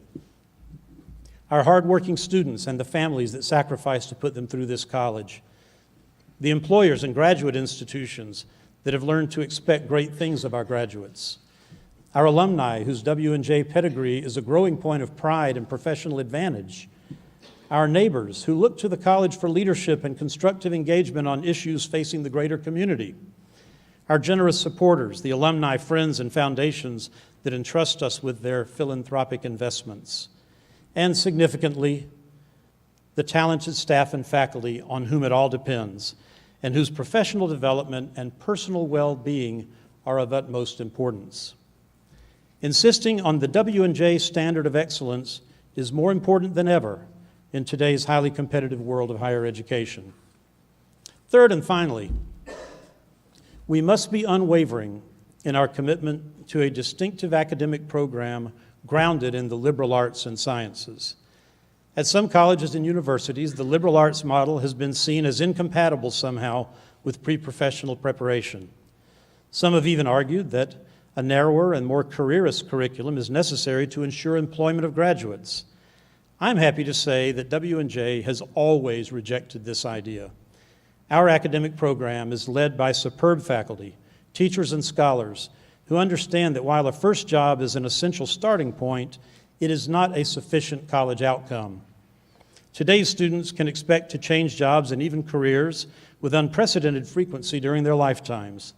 Our hardworking students and the families that sacrifice to put them through this college, the employers and graduate institutions that have learned to expect great things of our graduates, our alumni whose W&J pedigree is a growing point of pride and professional advantage, our neighbors who look to the college for leadership and constructive engagement on issues facing the greater community, our generous supporters, the alumni, friends, and foundations that entrust us with their philanthropic investments, and significantly, the talented staff and faculty on whom it all depends, and whose professional development and personal well-being are of utmost importance. Insisting on the W&J standard of excellence is more important than ever in today's highly competitive world of higher education. Third and finally, we must be unwavering in our commitment to a distinctive academic program grounded in the liberal arts and sciences. At some colleges and universities, the liberal arts model has been seen as incompatible somehow with pre-professional preparation. Some have even argued that a narrower and more careerist curriculum is necessary to ensure employment of graduates. I'm happy to say that W&J has always rejected this idea. Our academic program is led by superb faculty, teachers, and scholars who understand that while a first job is an essential starting point, it is not a sufficient college outcome. Today's students can expect to change jobs and even careers with unprecedented frequency during their lifetimes.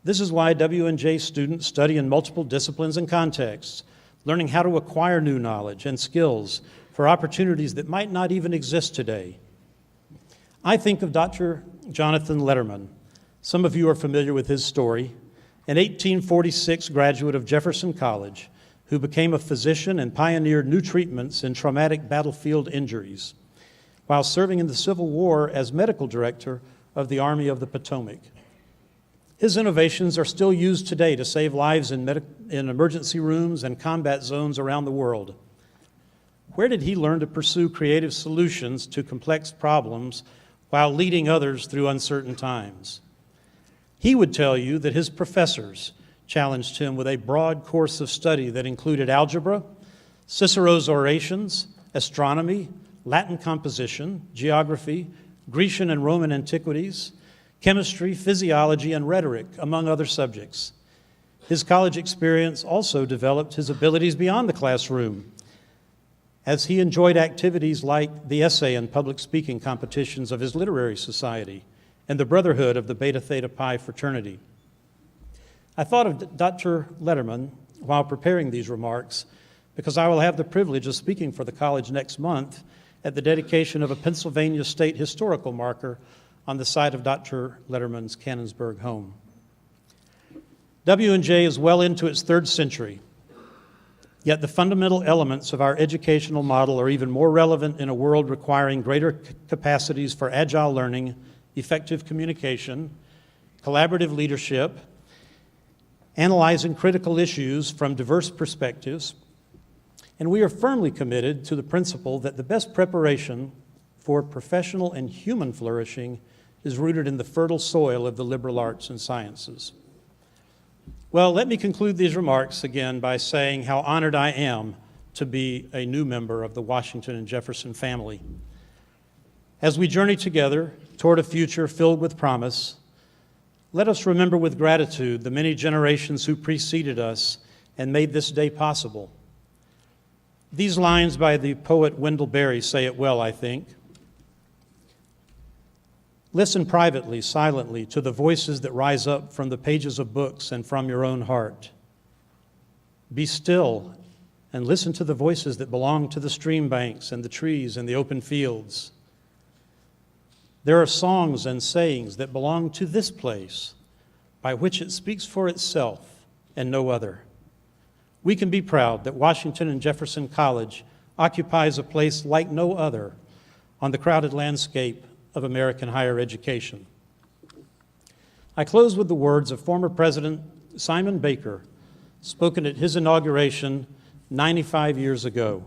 This is why W&J students study in multiple disciplines and contexts, learning how to acquire new knowledge and skills for opportunities that might not even exist today. I think of Dr. Jonathan Letterman. Some of you are familiar with his story, an 1846 graduate of Jefferson College who became a physician and pioneered new treatments in traumatic battlefield injuries while serving in the Civil War as medical director of the Army of the Potomac. His innovations are still used today to save lives in emergency rooms and combat zones around the world. Where did he learn to pursue creative solutions to complex problems while leading others through uncertain times? He would tell you that his professors challenged him with a broad course of study that included algebra, Cicero's orations, astronomy, Latin composition, geography, Grecian and Roman antiquities, chemistry, physiology, and rhetoric, among other subjects. His college experience also developed his abilities beyond the classroom, as he enjoyed activities like the essay and public speaking competitions of his literary society and the Brotherhood of the Beta Theta Pi fraternity. I thought of Dr. Letterman while preparing these remarks because I will have the privilege of speaking for the college next month at the dedication of a Pennsylvania state historical marker on the site of Dr. Letterman's Canonsburg home. W&J is well into its third century, yet the fundamental elements of our educational model are even more relevant in a world requiring greater capacities for agile learning, effective communication, collaborative leadership, analyzing critical issues from diverse perspectives, and we are firmly committed to the principle that the best preparation for professional and human flourishing is rooted in the fertile soil of the liberal arts and sciences. Well, let me conclude these remarks again by saying how honored I am to be a new member of the Washington and Jefferson family. As we journey together toward a future filled with promise, let us remember with gratitude the many generations who preceded us and made this day possible. These lines by the poet Wendell Berry say it well, I think. Listen privately, silently, to the voices that rise up from the pages of books and from your own heart. Be still and listen to the voices that belong to the stream banks and the trees and the open fields. There are songs and sayings that belong to this place, by which it speaks for itself and no other. we can be proud that Washington and Jefferson College occupies a place like no other on the crowded landscape of American higher education. I close with the words of former President Simon Baker, spoken at his inauguration 95 years ago.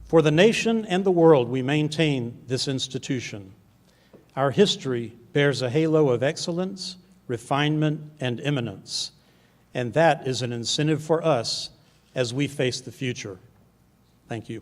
For the nation and the world, we maintain this institution. Our history bears a halo of excellence, refinement, and eminence, and that is an incentive for us as we face the future. Thank you.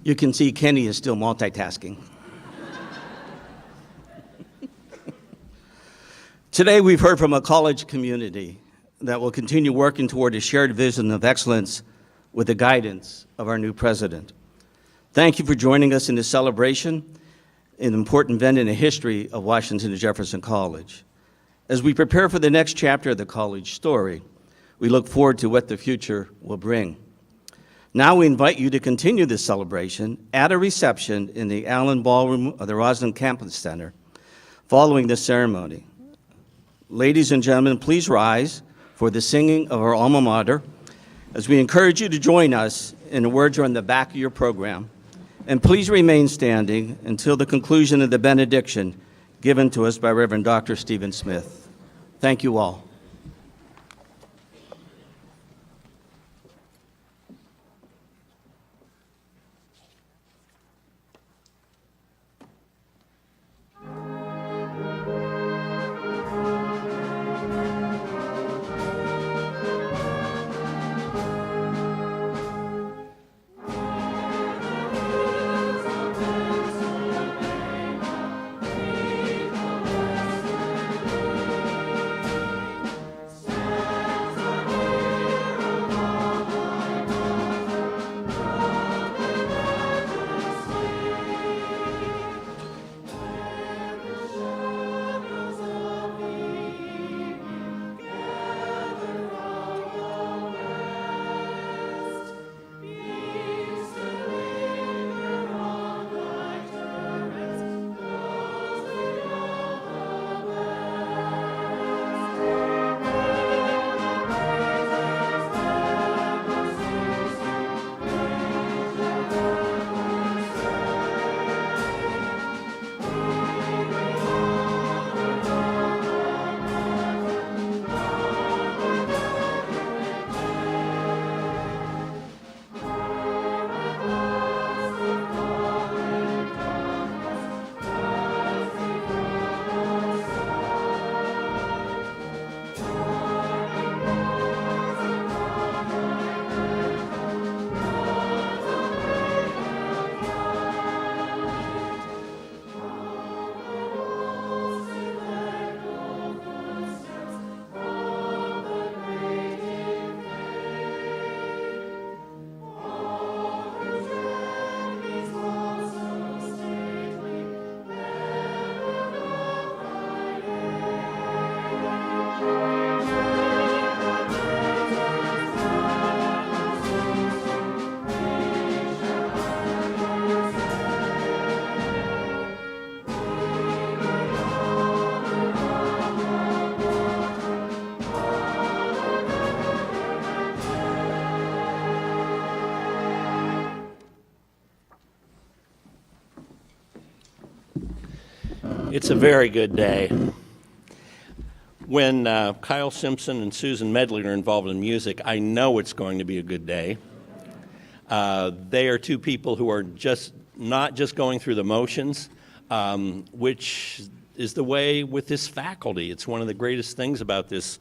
You can see Kenny is still multitasking. Today, we've heard from a college community that will continue working toward a shared vision of excellence with the guidance of our new president. Thank you for joining us in this celebration, an important event in the history of Washington and Jefferson College. As we prepare for the next chapter of the college story, we look forward to what the future will bring. Now we invite you to continue this celebration at a reception in the Allen Ballroom of the Roslyn Campus Center following this ceremony. Ladies and gentlemen, please rise for the singing of our alma mater as we encourage you to join us in the words on the back of your program. And please remain standing until the conclusion of the benediction given to us by Reverend Dr. Stephen Smith. Thank you all. It's a very good day. When Kyle Simpson and Susan Medley are involved in music, I know it's going to be a good day. They are two people who are not just going through the motions, which is the way with this faculty. It's one of the greatest things about this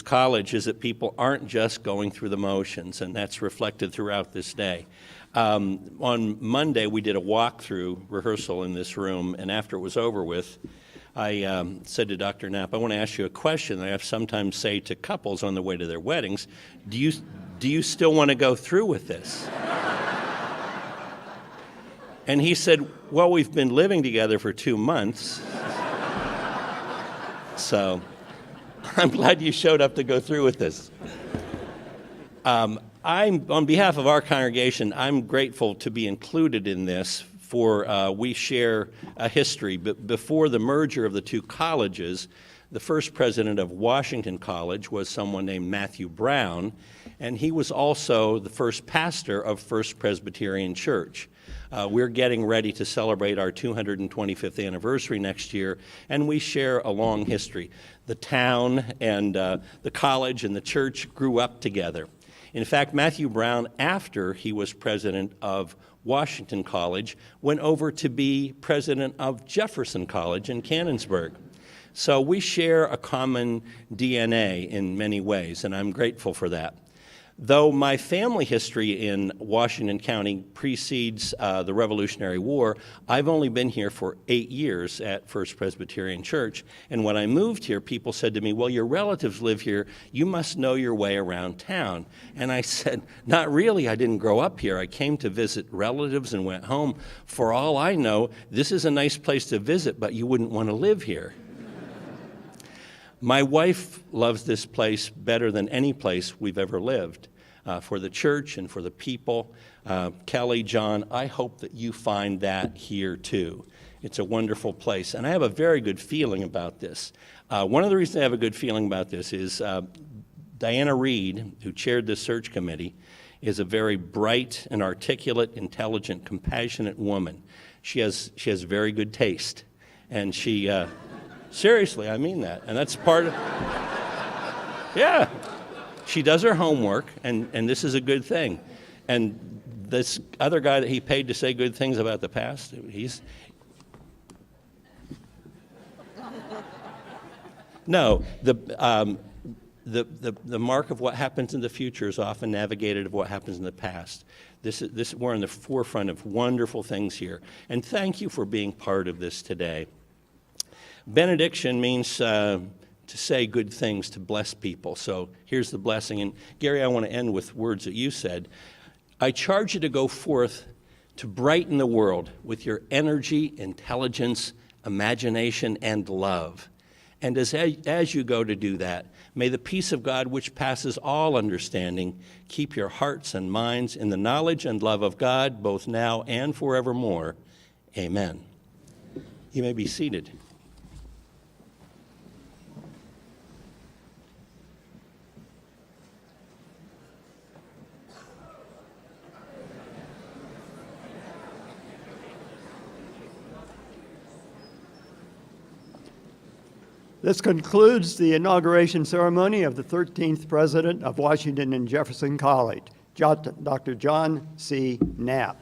college is that people aren't just going through the motions, and that's reflected throughout this day. On Monday, we did a walkthrough rehearsal in this room, and after it was over with, I said to Dr. Knapp, I want to ask you a question that I have sometimes say to couples on the way to their weddings. Do you still want to go through with this? And he said, well, we've been living together for 2 months. So I'm glad you showed up to go through with this. On behalf of our congregation, I'm grateful to be included in this, for we share a history. But before the merger of the two colleges, the first president of Washington College was someone named Matthew Brown, and he was also the first pastor of First Presbyterian Church. We're getting ready to celebrate our 225th anniversary next year, and we share a long history. The town and the college and the church grew up together. In fact, Matthew Brown, after he was president of Washington College, went over to be president of Jefferson College in Canonsburg. So we share a common DNA in many ways, and I'm grateful for that. Though my family history in Washington County precedes the Revolutionary War, I've only been here for 8 years at First Presbyterian Church. And when I moved here, people said to me, well, your relatives live here. You must know your way around town. And I said, not really. I didn't grow up here. I came to visit relatives and went home. For all I know, this is a nice place to visit, but you wouldn't want to live here. My wife loves this place better than any place we've ever lived. For the church and for the people. Kelly, John, I hope that you find that here too. It's a wonderful place. And I have a very good feeling about this. One of the reasons I have a good feeling about this is Diana Reed, who chaired this search committee, is a very bright and articulate, intelligent, compassionate woman. She has very good taste. And she... seriously, I mean that. And that's part of... Yeah. She does her homework, and this is a good thing. And this other guy that he paid to say good things about the past, he's... No, the mark of what happens in the future is often navigated of what happens in the past. We're in the forefront of wonderful things here. And thank you for being part of this today. Benediction means to say good things, to bless people. So here's the blessing. And Gary, I want to end with words that you said. I charge you to go forth to brighten the world with your energy, intelligence, imagination, and love. And as you go to do that, may the peace of God, which passes all understanding, keep your hearts and minds in the knowledge and love of God, both now and forevermore. Amen. You may be seated. This concludes the inauguration ceremony of the 13th President of Washington and Jefferson College, Dr. John C. Knapp.